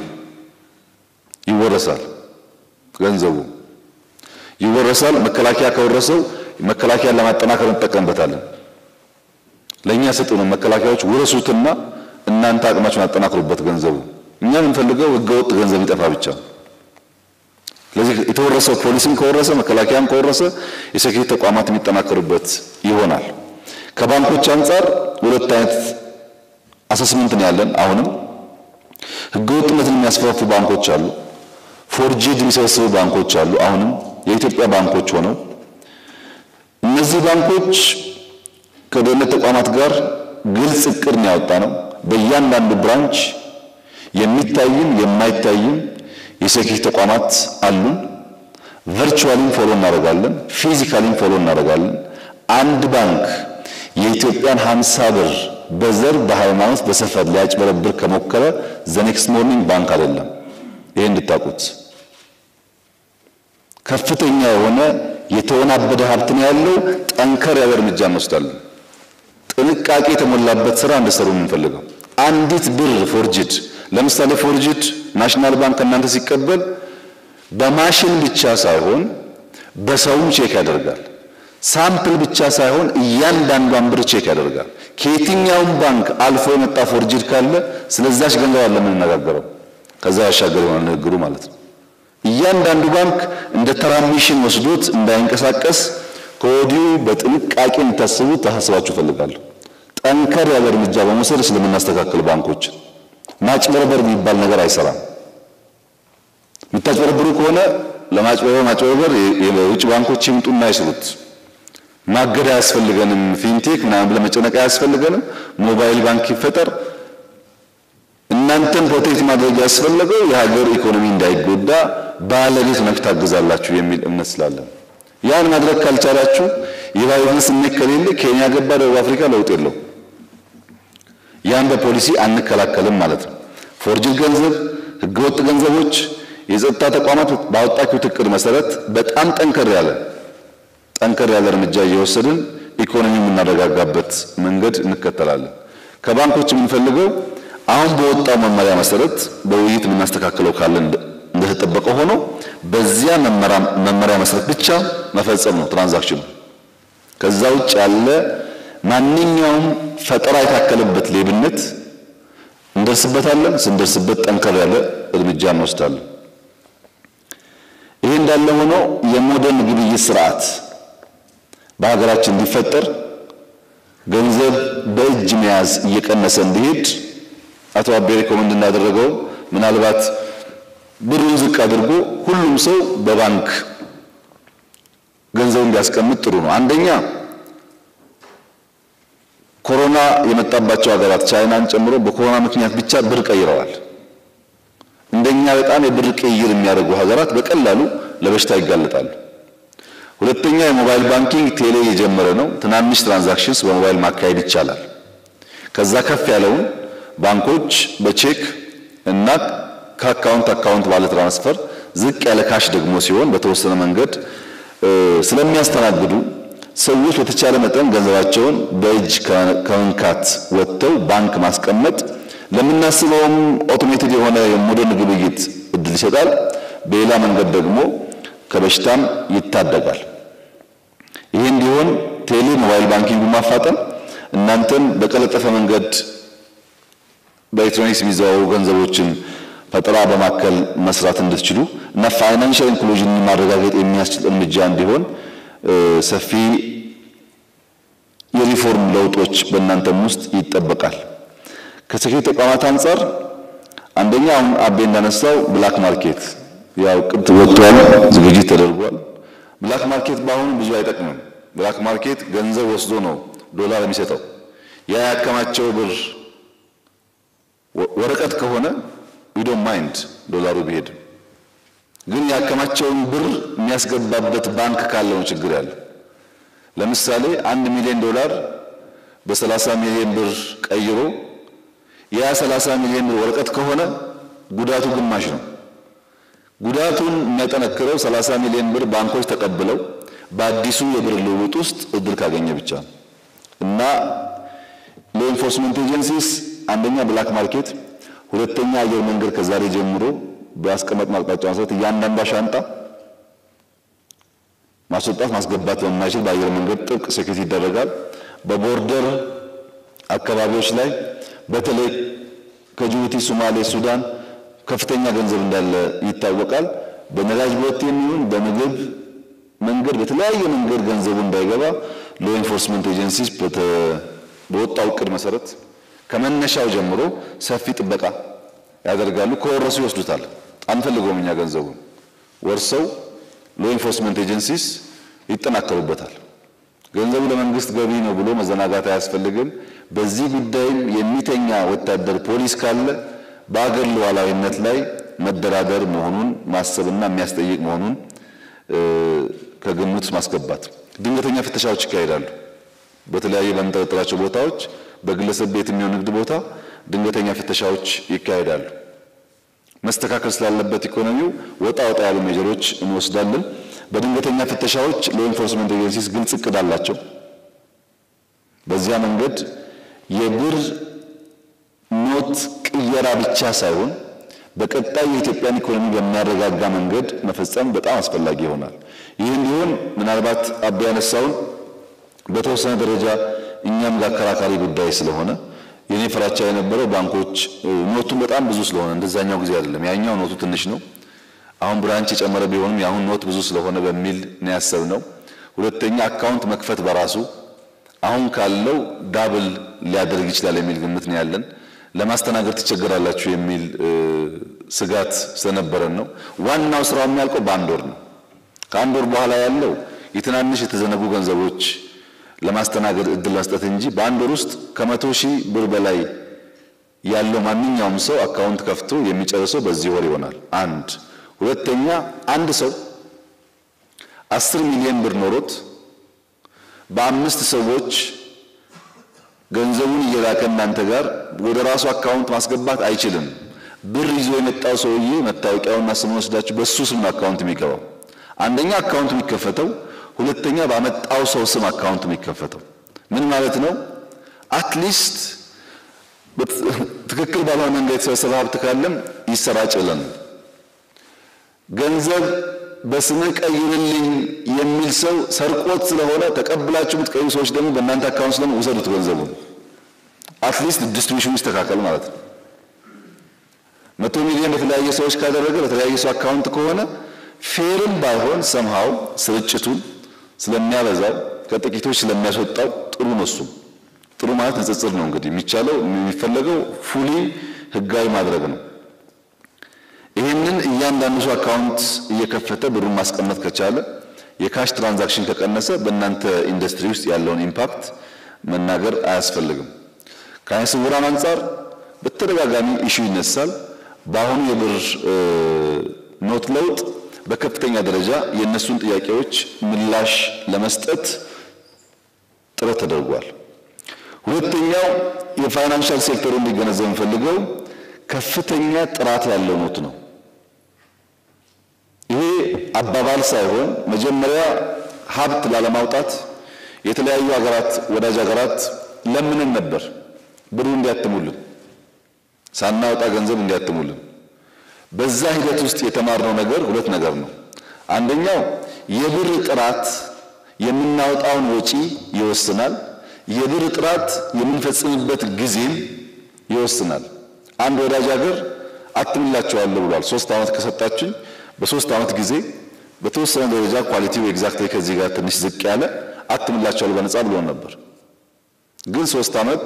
ይወረሳል፣ ገንዘቡ ይወረሳል። መከላከያ ከወረሰው መከላከያ ለማጠናከር እንጠቀምበታለን። ለኛ ሰጡን መከላከያዎች ወረሱትና እናንተ አቅማችሁን አጠናክሩበት ገንዘቡ። እኛ የምንፈልገው ህገወጥ ገንዘብ ይጠፋ ብቻ። ስለዚህ የተወረሰው ፖሊስም ከወረሰ መከላከያም ከወረሰ የሴኩሪቲ ተቋማት የሚጠናከሩበት ይሆናል። ከባንኮች አንፃር ሁለት አይነት አሰስመንት ነው ያለን። አሁንም ህገወጥነትን የሚያስፋፉ ባንኮች አሉ፣ ፎርጂድ የሚሰበስቡ ባንኮች አሉ። አሁንም የኢትዮጵያ ባንኮች ሆነው እነዚህ ባንኮች ከደህንነት ተቋማት ጋር ግልጽ እቅድ ነው ያወጣነው። በእያንዳንዱ ብራንች የሚታይም የማይታይም የሴኩሪቲ ተቋማት አሉን። ቨርቹዋሊም ፎሎ እናደርጋለን፣ ፊዚካሊም ፎሎ እናደርጋለን። አንድ ባንክ የኢትዮጵያን 50 ብር በዘር በሃይማኖት በሰፈር ሊያጭበረብር ከሞከረ ዘኔክስት ሞርኒንግ ባንክ አይደለም። ይሄ እንድታውቁት። ከፍተኛ የሆነ የተወናበደ ሀብት ነው ያለው። ጠንከር ያለ እርምጃ እንወስዳለን። ጥንቃቄ የተሞላበት ስራ እንድሰሩ የምንፈልገው አንዲት ብር ፎርጂድ፣ ለምሳሌ ፎርጂድ ናሽናል ባንክ እናንተ ሲቀበል በማሽን ብቻ ሳይሆን በሰውም ቼክ ያደርጋል። ሳምፕል ብቻ ሳይሆን እያንዳንዷን ብር ቼክ ያደርጋል። ከየትኛውም ባንክ አልፎ የመጣ ፎርጂድ ካለ ስለዛች ገንዘብ አለ የምንነጋገረው፣ ከዛ ያሻገር የሆነ ንግግሩ ማለት ነው። እያንዳንዱ ባንክ እንደ ተራሚሽን ወስዶት እንዳይንቀሳቀስ ከወዲሁ በጥንቃቄ እንታስቡት ታስባችሁ ፈልጋለሁ። ጠንከር ያለ እርምጃ በመውሰድ ስለምናስተካክል ባንኮች ማጭበርበር የሚባል ነገር አይሰራም። የምታጭበረብሩ ከሆነ ለማጭበርበር የውጭ ባንኮች ይምጡና ይስሩት። ማገድ አያስፈልገንም፣ ፊንቴክ ምናምን ለመጨነቅ አያስፈልገንም። ሞባይል ባንክ ይፈጠር። እናንተን ፕሮቴክት ማድረግ ያስፈልገው የሀገር ኢኮኖሚ እንዳይጎዳ ባለቤት መብት ታግዛላችሁ የሚል እምነት ስላለን ያን ማድረግ ካልቻላችሁ የባይብን ስሜት ከሌለ ኬንያ ገባ ደቡብ አፍሪካ ለውጥ የለው። ያን በፖሊሲ አንከላከልም ማለት ነው። ፎርጅድ ገንዘብ፣ ህገወጥ ገንዘቦች የጸጥታ ተቋማት ባወጣችው እቅድ መሰረት በጣም ጠንከር ያለ እርምጃ እየወሰድን ኢኮኖሚ የምናረጋጋበት መንገድ እንከተላለን። ከባንኮች የምንፈልገው አሁን በወጣው መመሪያ መሰረት በውይይት የምናስተካክለው ካለ እንደ እንደተጠበቀ ሆኖ በዚያ መመሪያ መሰረት ብቻ መፈጸም ነው ትራንዛክሽኑ። ከዛ ውጭ ያለ ማንኛውም ፈጠራ የታከለበት ሌብነት እንደርስበታለን። ስንደርስበት ጠንከር ያለ እርምጃ እንወስዳለን። ይሄ እንዳለ ሆኖ የሞደርን ግብይት ስርዓት በሀገራችን እንዲፈጠር ገንዘብ በእጅ መያዝ እየቀነሰ እንዲሄድ አቶ አቤ ሪኮመንድ እንዳደረገው ምናልባት ብሩን ዝቅ አድርጎ ሁሉም ሰው በባንክ ገንዘቡን ቢያስቀምጥ ጥሩ ነው። አንደኛ ኮሮና የመጣባቸው ሀገራት ቻይናን ጨምሮ በኮሮና ምክንያት ብቻ ብር ቀይረዋል። እንደኛ በጣም የብር ቅይር የሚያደርጉ ሀገራት በቀላሉ ለበሽታ ይጋለጣሉ። ሁለተኛ የሞባይል ባንኪንግ ቴሌ የጀመረ ነው። ትናንሽ ትራንዛክሽንስ በሞባይል ማካሄድ ይቻላል። ከዛ ከፍ ያለውን ባንኮች በቼክ እና ከአካውንት ባለ ትራንስፈር ዝቅ ያለ ካሽ ደግሞ ሲሆን በተወሰነ መንገድ ስለሚያስተናግዱ ሰዎች በተቻለ መጠን ገንዘባቸውን በእጅ ከመንካት ወጥተው ባንክ ማስቀመጥ ለምናስበውም ኦቶሜትድ የሆነ የሞደርን ግብይት እድል ይሰጣል። በሌላ መንገድ ደግሞ ከበሽታም ይታደጋል። ይሄ እንዲሆን ቴሌ ሞባይል ባንኪንግ ማፋጠን እናንተም በቀለጠፈ መንገድ በኤሌክትሮኒክስ የሚዘዋወሩ ገንዘቦችን ፈጠራ በማከል መስራት እንድትችሉ እና ፋይናንሻል ኢንክሉዥን ማረጋገጥ የሚያስችል እርምጃ እንዲሆን ሰፊ የሪፎርም ለውጦች በእናንተም ውስጥ ይጠበቃል። ከሴክሬት ተቋማት አንፃር አንደኛ አሁን አቤ እንዳነሳው ብላክ ማርኬት ያው ቅድ ወጥቷል፣ ዝግጅት ተደርጓል። ብላክ ማርኬት ባሁን ብዙ አይጠቅምም። ብላክ ማርኬት ገንዘብ ወስዶ ነው ዶላር የሚሰጠው። ያ ያከማቸው ብር ወረቀት ከሆነ we don't mind ዶላሩ ቢሄድ፣ ግን ያከማቸውን ብር የሚያስገባበት ባንክ ካለው ችግር ያለ። ለምሳሌ 1 ሚሊዮን ዶላር በ30 ሚሊዮን ብር ቀይሮ ያ 30 ሚሊዮን ብር ወረቀት ከሆነ ጉዳቱ ግማሽ ነው። ጉዳቱን የሚያጠነክረው 30 ሚሊዮን ብር ባንኮች ተቀብለው በአዲሱ የብር ልውውጥ ውስጥ እድል ካገኘ ብቻ ነው። እና ሎ ኢንፎርስመንት ኤጀንሲስ አንደኛ ብላክ ማርኬት፣ ሁለተኛ አየር መንገድ ከዛሬ ጀምሮ በአስቀመጥ ማቅጣጫ መሰረት እያንዳንዷ ሻንጣ ማስወጣት ማስገባት በማይችል በአየር መንገድ ጥብቅ ሴኩሪቲ ይደረጋል። በቦርደር አካባቢዎች ላይ በተለይ ከጅቡቲ፣ ሶማሌ፣ ሱዳን ከፍተኛ ገንዘብ እንዳለ ይታወቃል። በነዳጅ ቦቴ የሚሆን በምግብ መንገድ በተለያየ መንገድ ገንዘቡ እንዳይገባ ሎ ኢንፎርስመንት ኤጀንሲስ በወጣው ዕቅድ መሰረት ከመነሻው ጀምሮ ሰፊ ጥበቃ ያደርጋሉ። ከወረሱ ይወስዱታል። አንፈልገውም እኛ ገንዘቡን ወርሰው ሎ ኢንፎርስመንት ኤጀንሲስ ይጠናከሩበታል። ገንዘቡ ለመንግስት ገቢ ነው ብሎ መዘናጋት አያስፈልግም። በዚህ ጉዳይም የሚተኛ ወታደር ፖሊስ ካለ በአገር ሉዓላዊነት ላይ መደራደር መሆኑን ማሰብና የሚያስጠይቅ መሆኑን ከግምት ማስገባት። ድንገተኛ ፍተሻዎች ይካሄዳሉ። በተለያየ በመጠረጠራቸው ቦታዎች በግለሰብ ቤት የሚሆን ንግድ ቦታ ድንገተኛ ፍተሻዎች ይካሄዳሉ። መስተካከል ስላለበት ኢኮኖሚው ወጣ ያሉ ሜጀሮች እንወስዳለን። በድንገተኛ ፍተሻዎች ሎ ኢንፎርስመንት ኤጀንሲስ ግልጽ እቅድ አላቸው። በዚያ መንገድ የብር ኖት ቅየራ ብቻ ሳይሆን በቀጣይ የኢትዮጵያን ኢኮኖሚ በሚያረጋጋ መንገድ መፈጸም በጣም አስፈላጊ ይሆናል። ይህ እንዲሆን ምናልባት አቤ ያነሳውን በተወሰነ ደረጃ እኛም ጋር አከራካሪ ጉዳይ ስለሆነ የኔ ፍራቻ የነበረው ባንኮች ኖቱን በጣም ብዙ ስለሆነ እንደዛኛው ጊዜ አይደለም፣ ያኛው ኖቱ ትንሽ ነው። አሁን ብራንች የጨመረ ቢሆንም ያሁን ኖት ብዙ ስለሆነ በሚል ነው ያሰብነው። ሁለተኛ አካውንት መክፈት በራሱ አሁን ካለው ዳብል ሊያደርግ ይችላል የሚል ግምት ነው ያለን። ለማስተናገድ ትቸገራላችሁ የሚል ስጋት ስለነበረን ነው። ዋናው ስራው የሚያልቀው በአንድ ወር ነው። ከአንድ ወር በኋላ ያለው የትናንሽ የተዘነጉ ገንዘቦች ለማስተናገድ እድል መስጠት እንጂ በአንድ ወር ውስጥ ከ100,000 ብር በላይ ያለው ማንኛውም ሰው አካውንት ከፍቶ የሚጨርሰው በዚህ ወር ይሆናል። አንድ ሁለተኛ አንድ ሰው 10 ሚሊዮን ብር ኖሮት በአምስት ሰዎች ገንዘቡን እየላከ እናንተ ጋር ወደ ራሱ አካውንት ማስገባት አይችልም። ብር ይዞ የመጣው ሰውዬ መታወቂያውና ስሙን ወስዳችሁ በሱ ስም አካውንት የሚገባው። አንደኛ አካውንት የሚከፈተው፣ ሁለተኛ ባመጣው ሰው ስም አካውንት የሚከፈተው። ምን ማለት ነው? አትሊስት ትክክል ባልሆነ መንገድ የተሰበሰበ ሀብት ካለም ይሰራጭልን። ገንዘብ በስመ ቀይርልኝ የሚል ሰው ሰርቆት ስለሆነ ተቀብላችሁ የምትቀይሩ ሰዎች ደግሞ በእናንተ አካውንት ደግሞ ውሰዱት ገንዘቡን። አትሊስት ዲስትሪቢዩሽኑ ይስተካከል ማለት ነው። 100 ሚሊዮን ለተለያየ ሰዎች ካደረገ ለተለያየ ሰው አካውንት ከሆነ ፌርም ባይሆን somehow ስርጭቱን ስለሚያበዛው ከጥቂቶች ስለሚያስወጣው ጥሩ ነው። እሱ ጥሩ ማለት ንጽጽር ነው። እንግዲህ የሚቻለው የሚፈለገው ፉሊ ህጋዊ ማድረግ ነው። ይሄንን እያንዳንዱ ሰው አካውንት እየከፈተ ብሩን ማስቀመጥ ከቻለ የካሽ ትራንዛክሽን ከቀነሰ በእናንተ ኢንዱስትሪ ውስጥ ያለውን ኢምፓክት መናገር አያስፈልግም። ከስውራን አንፃር በተደጋጋሚ ኢሹ ይነሳል። በአሁኑ የብር ኖት ለውጥ በከፍተኛ ደረጃ የነሱን ጥያቄዎች ምላሽ ለመስጠት ጥረት ተደርጓል። ሁለተኛው የፋይናንሻል ሴክተሩ እንዲገነዘብ ፈልገው ከፍተኛ ጥራት ያለው ኖት ነው። ይሄ አባባል ሳይሆን መጀመሪያ ሀብት ላለማውጣት የተለያዩ ሀገራት ወዳጅ ሀገራት ለምንን ነበር ብሩ እንዲያትሙልን ሳናወጣ ገንዘብ እንዲያትሙልን። በዛ ሂደት ውስጥ የተማርነው ነገር ሁለት ነገር ነው። አንደኛው የብር ጥራት የምናወጣውን ወጪ ይወስናል። የብር ጥራት የምንፈጽምበት ጊዜም ይወስናል። አንድ ወዳጅ ሀገር አትምላቸዋለሁ ብሏል። 3 አመት ከሰጣችኝ በ3 አመት ጊዜ በተወሰነ ደረጃ ኳሊቲው ኤግዛክትሊ ከዚህ ጋር ትንሽ ዝቅ ያለ አትምላቸዋለሁ በነፃ ብሎ ነበር። ግን 3 አመት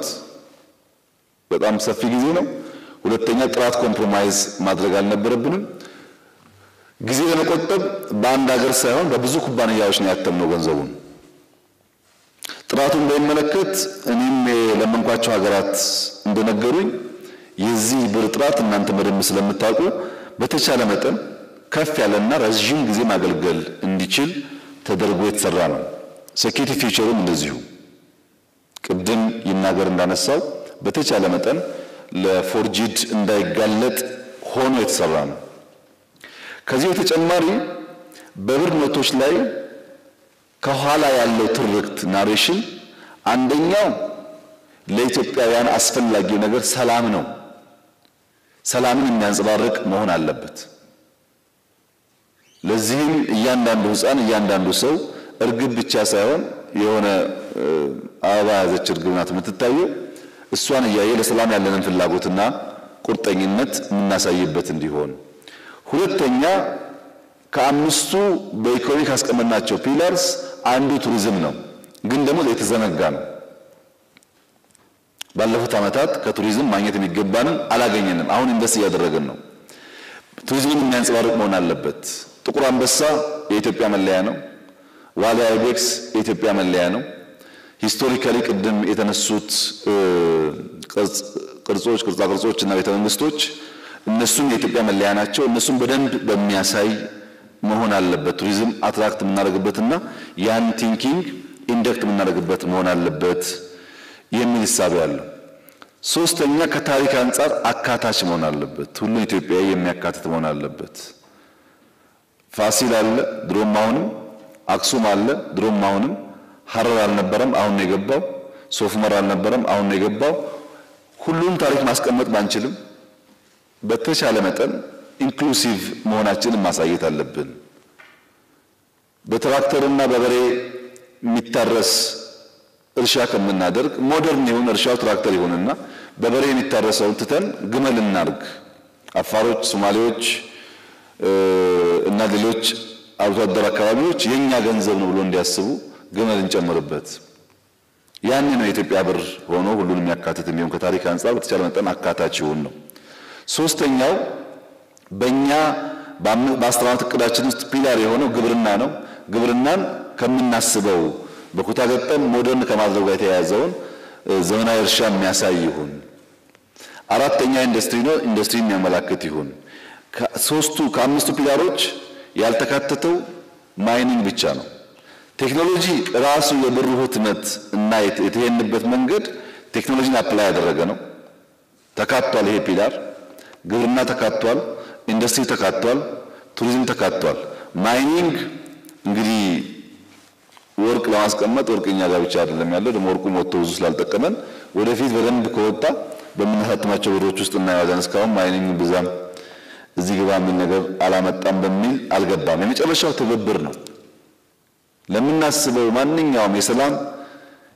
በጣም ሰፊ ጊዜ ነው። ሁለተኛ ጥራት ኮምፕሮማይዝ ማድረግ አልነበረብንም። ጊዜ ለመቆጠብ በአንድ ሀገር ሳይሆን በብዙ ኩባንያዎች ነው ያተምነው ገንዘቡን። ጥራቱን በሚመለከት እኔም ለመንኳቸው ሀገራት እንደነገሩኝ የዚህ ብር ጥራት እናንተ መደም ስለምታውቁ በተቻለ መጠን ከፍ ያለና ረጅም ጊዜ ማገልገል እንዲችል ተደርጎ የተሰራ ነው። ሴኩሪቲ ፊቸሩም እንደዚሁ ቅድም ይናገር እንዳነሳው በተቻለ መጠን ለፎርጂድ እንዳይጋለጥ ሆኖ የተሰራ ነው። ከዚህ በተጨማሪ በብር ኖቶች ላይ ከኋላ ያለው ትርክት ናሬሽን አንደኛው ለኢትዮጵያውያን አስፈላጊው ነገር ሰላም ነው። ሰላምን የሚያንጸባርቅ መሆን አለበት። ለዚህም እያንዳንዱ ህፃን እያንዳንዱ ሰው እርግብ ብቻ ሳይሆን የሆነ አበባ ያዘች እርግብ ናት የምትታየው። እሷን እያየ ለሰላም ያለንን ፍላጎትና ቁርጠኝነት የምናሳይበት እንዲሆን። ሁለተኛ ከአምስቱ በኢኮኖሚ ካስቀመጥናቸው ፒላርስ አንዱ ቱሪዝም ነው። ግን ደግሞ የተዘነጋ ነው። ባለፉት ዓመታት ከቱሪዝም ማግኘት የሚገባንን አላገኘንም። አሁን ኢንቨስት እያደረግን ነው። ቱሪዝምን የሚያንጸባርቅ መሆን አለበት። ጥቁር አንበሳ የኢትዮጵያ መለያ ነው። ዋልያ አይቤክስ የኢትዮጵያ መለያ ነው። ሂስቶሪካሊ ቅድም የተነሱት ቅርጾች እና ቤተ መንግስቶች እነሱም የኢትዮጵያ መለያ ናቸው። እነሱም በደንብ በሚያሳይ መሆን አለበት። ቱሪዝም አትራክት የምናደርግበትና ያን ቲንኪንግ ኢንደክት የምናደርግበት መሆን አለበት የሚል ሐሳብ ያለው። ሶስተኛ ከታሪክ አንፃር አካታች መሆን አለበት። ሁሉ ኢትዮጵያዊ የሚያካትት መሆን አለበት። ፋሲል አለ ድሮም አሁንም፣ አክሱም አለ ድሮም አሁንም፣ ሐረር አልነበረም አሁን ነው የገባው፣ ሶፍ ዑመር አልነበረም አሁን ነው የገባው። ሁሉም ታሪክ ማስቀመጥ ባንችልም በተቻለ መጠን ኢንክሉሲቭ መሆናችንን ማሳየት አለብን። በትራክተርና በበሬ የሚታረስ እርሻ ከምናደርግ ሞደርን ይሁን እርሻው ትራክተር ይሁንና በበሬ የሚታረሰውን ትተን ግመል እናርግ። አፋሮች፣ ሶማሌዎች እና ሌሎች አርሶ አደር አካባቢዎች የኛ ገንዘብ ነው ብሎ እንዲያስቡ ግመል እንጨምርበት። ያን ነው የኢትዮጵያ ብር ሆኖ ሁሉንም ያካትት የሚሆን ከታሪክ አንፃር በተቻለ መጠን አካታች ይሁን ነው። ሶስተኛው በእኛ በአስተራራት እቅዳችን ውስጥ ፒላር የሆነው ግብርና ነው። ግብርናን ከምናስበው በኩታ ገጠም ሞደርን ከማድረግ ጋር የተያያዘውን ዘመናዊ እርሻ የሚያሳይ ይሁን። አራተኛ ኢንዱስትሪ ነው። ኢንዱስትሪ የሚያመላክት ይሁን። ከአምስቱ ፒላሮች ያልተካተተው ማይኒንግ ብቻ ነው። ቴክኖሎጂ ራሱ የብሩ ህትመት እና የተሄንበት መንገድ ቴክኖሎጂን አፕላይ ያደረገ ነው። ተካቷል። ይሄ ፒላር ግብርና ተካቷል፣ ኢንዱስትሪ ተካቷል፣ ቱሪዝም ተካቷል። ማይኒንግ እንግዲህ ወርቅ ለማስቀመጥ ወርቅኛ ጋር ብቻ አይደለም ያለው፣ ደግሞ ወርቁ ሞቶ ብዙ ስላልጠቀመን ወደፊት በደንብ ከወጣ በምናሳትማቸው ብሮች ውስጥ እናያለን። እስካሁን ማይኒንግ ብዛም እዚህ ግባ ምን ነገር አላመጣም በሚል አልገባም። የመጨረሻው ትብብር ነው። ለምናስበው ማንኛውም የሰላም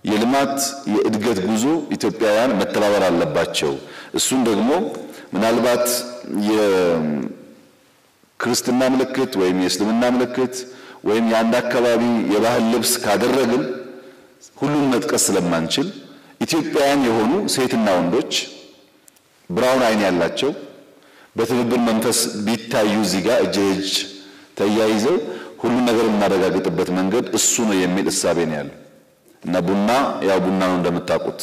የልማት የእድገት ጉዞ ኢትዮጵያውያን መተባበር አለባቸው። እሱን ደግሞ ምናልባት የክርስትና ምልክት ወይም የእስልምና ምልክት ወይም የአንድ አካባቢ የባህል ልብስ ካደረግን ሁሉን መጥቀስ ስለማንችል ኢትዮጵያውያን የሆኑ ሴትና ወንዶች ብራውን አይን ያላቸው በትብብር መንፈስ ቢታዩ እዚህ ጋር እጅ ለእጅ ተያይዘው ሁሉ ነገር የምናረጋግጥበት መንገድ እሱ ነው የሚል እሳቤ ነው ያለው እና ቡና ያው ቡና ነው እንደምታውቁት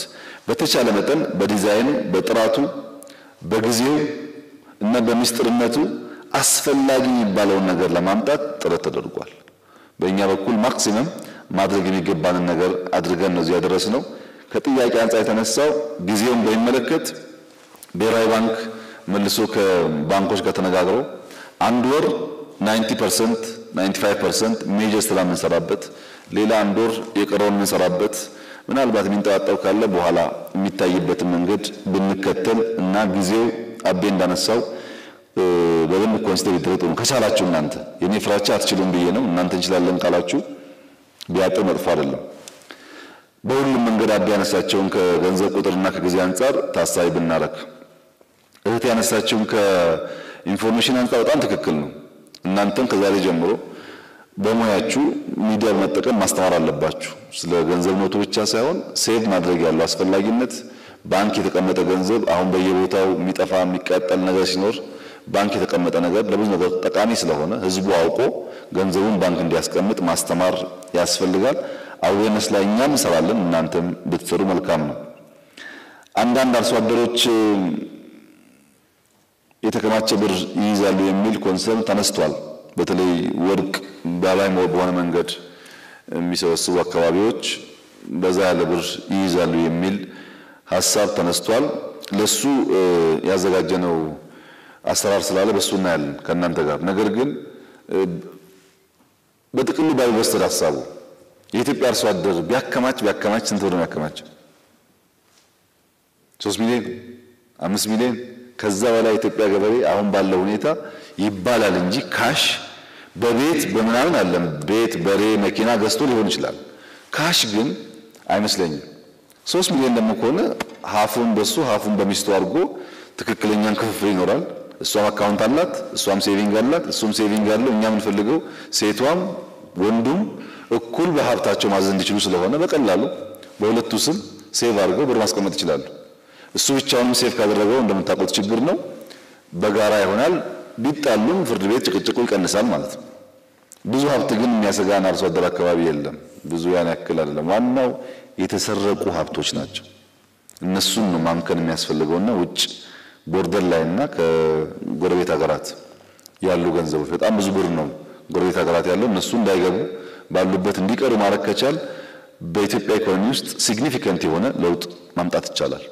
በተቻለ መጠን በዲዛይኑ በጥራቱ በጊዜው እና በሚስጥርነቱ አስፈላጊ የሚባለውን ነገር ለማምጣት ጥረት ተደርጓል። በእኛ በኩል ማክሲመም ማድረግ የሚገባንን ነገር አድርገን ነው እዚህ ያደረስነው። ከጥያቄ አንጻር የተነሳው ጊዜውን በሚመለከት ብሔራዊ ባንክ መልሶ ከባንኮች ጋር ተነጋግሮ አንድ ወር 90% 95% ሜጀር ስራ የምንሰራበት ሌላ አንድ ወር የቀረውን የምንሰራበት ምናልባት የሚንጠባጠብ ካለ በኋላ የሚታይበትን መንገድ ብንከተል እና ጊዜው አቤ እንዳነሳው በደንብ ኮንሲደር ይደረግ ነው። ከቻላችሁ እናንተ የኔ ፍራቻ አትችሉም ብዬ ነው። እናንተ እንችላለን ካላችሁ ቢያጠ መጥፎ አይደለም። በሁሉም መንገድ አቤ ያነሳቸውን ከገንዘብ ቁጥርና ከጊዜ አንጻር ታሳቢ ብናረክ እህት ያነሳቸውን ከኢንፎርሜሽን አንጻር በጣም ትክክል ነው። እናንተም ከዛሬ ጀምሮ በሙያችሁ ሚዲያ መጠቀም ማስተማር አለባችሁ። ስለ ገንዘብ ኖቱ ብቻ ሳይሆን ሴቭ ማድረግ ያለው አስፈላጊነት ባንክ የተቀመጠ ገንዘብ አሁን በየቦታው የሚጠፋ የሚቃጠል ነገር ሲኖር ባንክ የተቀመጠ ነገር ለብዙ ነገር ጠቃሚ ስለሆነ ህዝቡ አውቆ ገንዘቡን ባንክ እንዲያስቀምጥ ማስተማር ያስፈልጋል። አዌርነስ ላይ እኛም እንሰራለን፣ እናንተም ብትሰሩ መልካም ነው። አንዳንድ አርሶ አደሮች የተከማቸ ብር ይይዛሉ የሚል ኮንሰርን ተነስቷል። በተለይ ወርቅ ባላይ በሆነ መንገድ የሚሰበስቡ አካባቢዎች በዛ ያለ ብር ይይዛሉ የሚል ሐሳብ ተነስቷል። ለሱ ያዘጋጀነው አሰራር ስላለ በሱ እናያለን ከእናንተ ጋር። ነገር ግን በጥቅሉ ባይወሰድ ሐሳቡ የኢትዮጵያ አርሶ አደር ቢያከማች ስንት ብር ነው ያከማቸው? 3 ሚሊዮን 5 ሚሊዮን ከዛ በላይ ኢትዮጵያ ገበሬ አሁን ባለው ሁኔታ ይባላል እንጂ ካሽ በቤት በመናምን አለም ቤት በሬ መኪና ገዝቶ ሊሆን ይችላል። ካሽ ግን አይመስለኝም። 3 ሚሊዮን ደግሞ ከሆነ ሀፉን በሱ ሀፉን በሚስቱ አድርጎ ትክክለኛን ክፍፍል ይኖራል። እሷም አካውንት አላት፣ እሷም ሴቪንግ አላት፣ እሱም ሴቪንግ አለው። እኛ የምንፈልገው ሴቷም ወንዱም እኩል በሀብታቸው ማዘዝ እንዲችሉ ስለሆነ በቀላሉ በሁለቱ ስም ሴቭ አድርገው ብር ማስቀመጥ ይችላሉ። እሱ ብቻውን ሴቭ ካደረገው እንደምታውቁት ችግር ነው፣ በጋራ ይሆናል። ቢጣሉም ፍርድ ቤት ጭቅጭቁ ይቀንሳል ማለት ነው። ብዙ ሀብት ግን የሚያሰጋን አርሶ አደር አካባቢ የለም። ብዙ ያን ያክል አይደለም። ዋናው የተሰረቁ ሀብቶች ናቸው። እነሱን ነው ማምከን የሚያስፈልገውና ውጭ ቦርደር ላይና ከጎረቤት ሀገራት ያሉ ገንዘቦች በጣም ብዙ ብር ነው ጎረቤት ሀገራት ያለው እነሱ እንዳይገቡ ባሉበት እንዲቀሩ ማድረግ ከቻል በኢትዮጵያ ኢኮኖሚ ውስጥ ሲግኒፊካንት የሆነ ለውጥ ማምጣት ይቻላል።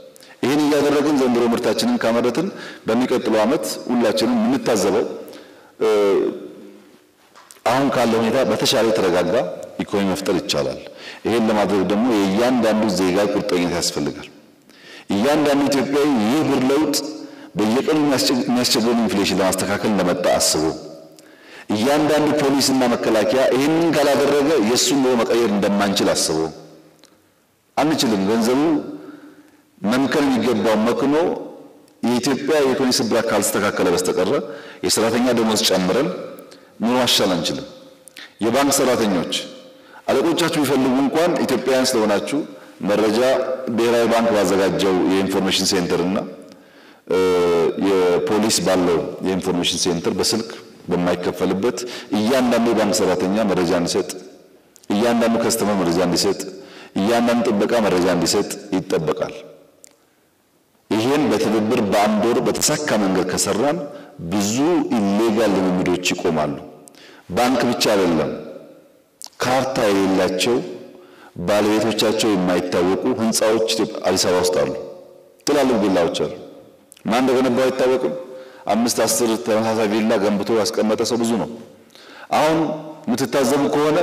ይሄን እያደረግን ዘንድሮ ምርታችንን ካመረትን በሚቀጥለው ዓመት ሁላችንም የምንታዘበው አሁን ካለው ሁኔታ በተሻለ ተረጋጋ ኢኮኖሚ መፍጠር ይቻላል። ይሄን ለማድረግ ደግሞ የእያንዳንዱ ዜጋ ቁርጠኝነት ያስፈልጋል። እያንዳንዱ ኢትዮጵያዊ ይህ ብር ለውጥ በየቀኑ የሚያስቸግረውን ኢንፍሌሽን ለማስተካከል እንደመጣ አስቦ እያንዳንዱ ፖሊስና መከላከያ ይሄንን ካላደረገ የሱን ነው መቀየር እንደማንችል አስቦ አንችልም። ገንዘቡ መምከን የሚገባው መክኖ የኢትዮጵያ የኢኮኖሚ ስብራት ካልተስተካከለ በስተቀር የሰራተኛ ደሞዝ ጨምረን ኑሮ ማሻሻል አንችልም። የባንክ ሰራተኞች አለቆቻችሁ ቢፈልጉ እንኳን ኢትዮጵያውያን ስለሆናችሁ መረጃ ብሔራዊ ባንክ ባዘጋጀው የኢንፎርሜሽን ሴንተር እና የፖሊስ ባለው የኢንፎርሜሽን ሴንተር በስልክ በማይከፈልበት እያንዳንዱ ባንክ ሰራተኛ መረጃ እንዲሰጥ፣ እያንዳንዱ ከስተመር መረጃ እንዲሰጥ፣ እያንዳንዱ ጥበቃ መረጃ እንዲሰጥ ይጠበቃል። ይሄን በትብብር በአንድ ወር በተሳካ መንገድ ከሰራን ብዙ ኢሌጋል ልምምዶች ይቆማሉ። ባንክ ብቻ አይደለም፣ ካርታ የሌላቸው ባለቤቶቻቸው የማይታወቁ ህንጻዎች አዲስ አበባ ውስጥ አሉ። ትላልቅ ቪላዎች አሉ። ማን እንደገነባው አይታወቅም። 5-10 ተመሳሳይ ቪላ ገንብቶ ያስቀመጠ ሰው ብዙ ነው። አሁን የምትታዘቡ ከሆነ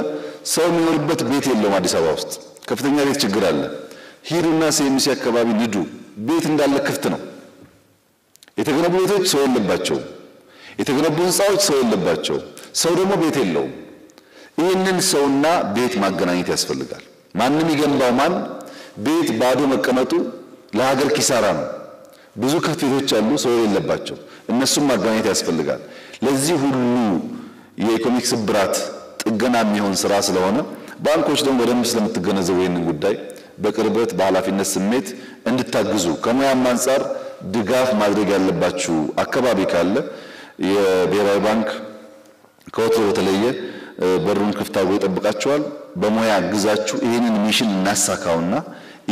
ሰው የሚኖርበት ቤት የለውም። አዲስ አበባ ውስጥ ከፍተኛ ቤት ችግር አለ። ሂዱና ሲኤምሲ አካባቢ ንዱ፣ ቤት እንዳለ ክፍት ነው። የተገነቡ ቤቶች ሰው የለባቸውም። የተገነቡ ህንጻዎች ሰው የለባቸው፣ ሰው ደግሞ ቤት የለውም። ይህንን ሰውና ቤት ማገናኘት ያስፈልጋል። ማንም ይገንባው ማን ቤት ባዶ መቀመጡ ለሀገር ኪሳራ ነው። ብዙ ክፍት ቤቶች አሉ ሰው የሌለባቸው፣ እነሱም ማገናኘት ያስፈልጋል። ለዚህ ሁሉ የኢኮኖሚክ ስብራት ጥገና የሚሆን ስራ ስለሆነ ባንኮች ደግሞ በደንብ ስለምትገነዘቡ ይህንን ጉዳይ በቅርበት በኃላፊነት ስሜት እንድታግዙ ከሙያም አንፃር ድጋፍ ማድረግ ያለባችሁ አካባቢ ካለ የብሔራዊ ባንክ ከወትሮ በተለየ በሩን ክፍት አድርጎ ይጠብቃችኋል። በሙያ አግዛችሁ ይህንን ሚሽን እናሳካውና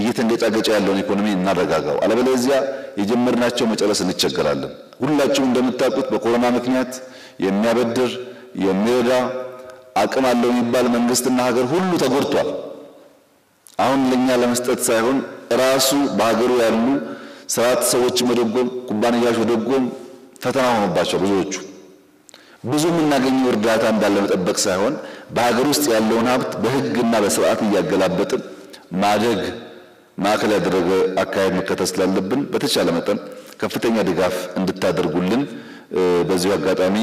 እየተንገጫገጨ ያለውን ኢኮኖሚ እናረጋጋው። አለበለዚያ የጀመርናቸው መጨረስ እንቸገራለን። ሁላችሁም እንደምታውቁት በኮሮና ምክንያት የሚያበድር የሚረዳ አቅም አለው የሚባል መንግስትና ሀገር ሁሉ ተጎድቷል። አሁን ለኛ ለመስጠት ሳይሆን ራሱ በሀገሩ ያሉ ስርዓት ሰዎች መደጎም ኩባንያዎች መደጎም ፈተና ሆኖባቸው ብዙዎቹ ብዙ የምናገኘው እርዳታ እንዳለ መጠበቅ ሳይሆን በሀገር ውስጥ ያለውን ሀብት በህግና በስርዓት እያገላበጥን ማደግ ማዕከል ያደረገ አካሄድ መከተል ስላለብን በተቻለ መጠን ከፍተኛ ድጋፍ እንድታደርጉልን በዚሁ አጋጣሚ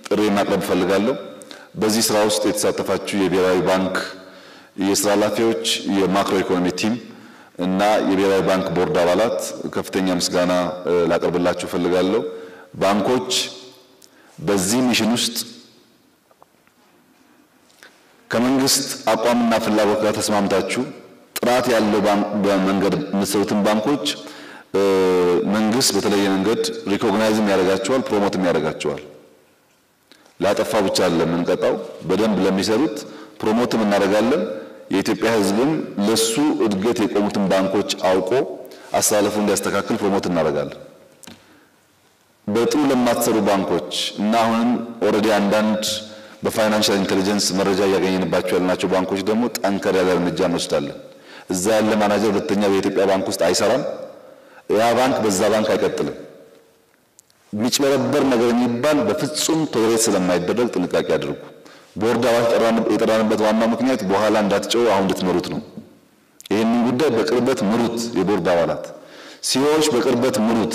ጥሪ ማቅረብ ፈልጋለሁ። በዚህ ስራ ውስጥ የተሳተፋችሁ የብሔራዊ ባንክ የስራ ኃላፊዎች፣ የማክሮ ኢኮኖሚ ቲም እና የብሔራዊ ባንክ ቦርድ አባላት ከፍተኛ ምስጋና ላቀርብላችሁ ፈልጋለሁ። ባንኮች በዚህ ሚሽን ውስጥ ከመንግስት አቋምና ፍላጎት ጋር ተስማምታችሁ ጥራት ያለው መንገድ የምትሰሩትን ባንኮች መንግስት በተለየ መንገድ ሪኮግናይዝም ያደርጋቸዋል፣ ፕሮሞትም ያደርጋቸዋል። ላጠፋ ብቻ አይደለም እንቀጣው፣ በደንብ ለሚሰሩት ፕሮሞትም እናደርጋለን። የኢትዮጵያ ህዝብም ለሱ እድገት የቆሙትን ባንኮች አውቆ አሳልፎ እንዲያስተካክል ፕሮሞት እናደርጋለን። በጥሩ ለማትሰሩ ባንኮች እና አሁን ኦሬዲ አንዳንድ በፋይናንሻል ኢንተለጀንስ መረጃ ያገኘንባቸው ያልናቸው ባንኮች ደግሞ ጠንከር ያለ እርምጃ እንወስዳለን። እዛ ያለ ማናጀር ሁለተኛ በኢትዮጵያ ባንክ ውስጥ አይሰራም፣ ያ ባንክ በዛ ባንክ አይቀጥልም። የሚጭበረበር ነገር የሚባል በፍጹም ቶለሬት ስለማይደረግ ጥንቃቄ አድርጉ። ቦርድ አባላት የጠራንበት ዋናው ምክንያት በኋላ እንዳትጨው አሁን እንድትመሩት ነው። ይህንን ጉዳይ በቅርበት ምሩት። የቦርድ አባላት ሲኦዎች በቅርበት ምሩት።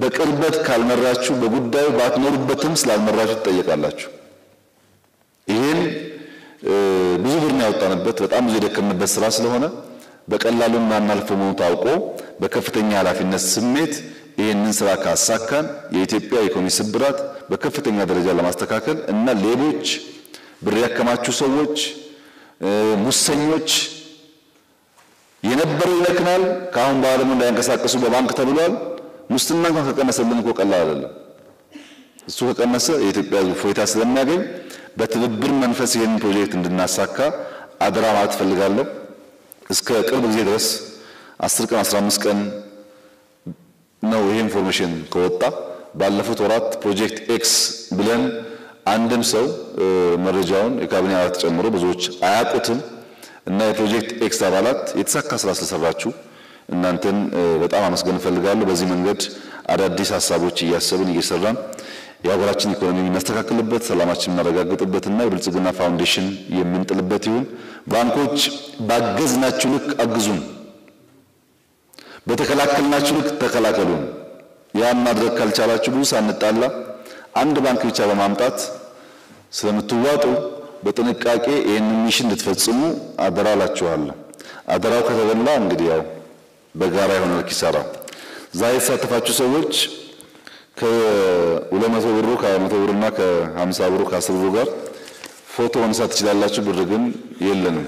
በቅርበት ካልመራችሁ በጉዳዩ ባትኖሩበትም ስላልመራችሁ ትጠየቃላችሁ። ይሄን ብዙ ብር ነው ያወጣንበት፣ በጣም ብዙ የደከምንበት ስራ ስለሆነ በቀላሉ ማናልፈው መሆኑ ታውቆ በከፍተኛ ኃላፊነት ስሜት ይህንን ስራ ካሳካን የኢትዮጵያ ኢኮኖሚ ስብራት በከፍተኛ ደረጃ ለማስተካከል እና ሌሎች ብር ያከማቹ ሰዎች ሙሰኞች የነበረው ይለክናል ካሁን በኋላ እንዳይንቀሳቀሱ በባንክ ተብሏል። ሙስና እንኳን ከቀነሰልን እኮ ቀላል አይደለም። እሱ ከቀነሰ የኢትዮጵያ ሕዝብ ፎይታ ስለሚያገኝ በትብብር መንፈስ ይህንን ፕሮጀክት እንድናሳካ አደራ ማለት ፈልጋለሁ። እስከ ቅርብ ጊዜ ድረስ 10 ቀን 15 ቀን ነው ይሄ ኢንፎርሜሽን ከወጣ። ባለፉት ወራት ፕሮጀክት ኤክስ ብለን አንድም ሰው መረጃውን የካቢኔ አባላት ጨምሮ ብዙዎች አያውቁትም እና የፕሮጀክት ኤክስ አባላት የተሳካ ስራ ስለሰራችሁ እናንተን በጣም አመስገን ፈልጋለሁ። በዚህ መንገድ አዳዲስ ሀሳቦች እያሰብን እየሰራን የሀገራችን ኢኮኖሚ የምናስተካክልበት፣ ሰላማችን የምናረጋግጥበትና የብልጽግና ፋውንዴሽን የምንጥልበት ይሁን። ባንኮች ባገዝናችሁ ልክ አግዙን፣ በተከላከልናችሁ ልክ ተከላከሉን። ያን ማድረግ ካልቻላችሁ ብዙ ሳንጣላ አንድ ባንክ ብቻ በማምጣት ስለምትዋጡ በጥንቃቄ ይህንን ሚሽን እንድትፈጽሙ አደራ እላችኋለሁ። አደራው ከተበላ እንግዲህ ያው በጋራ የሆነ ኪሳራ። ዛሬ የተሳተፋችሁ ሰዎች ከ200 ብሩ ከ100 ብሩና ከ50 ብሩ ከ10 ብሩ ጋር ፎቶ ማንሳት ትችላላችሁ። ብር ግን የለንም።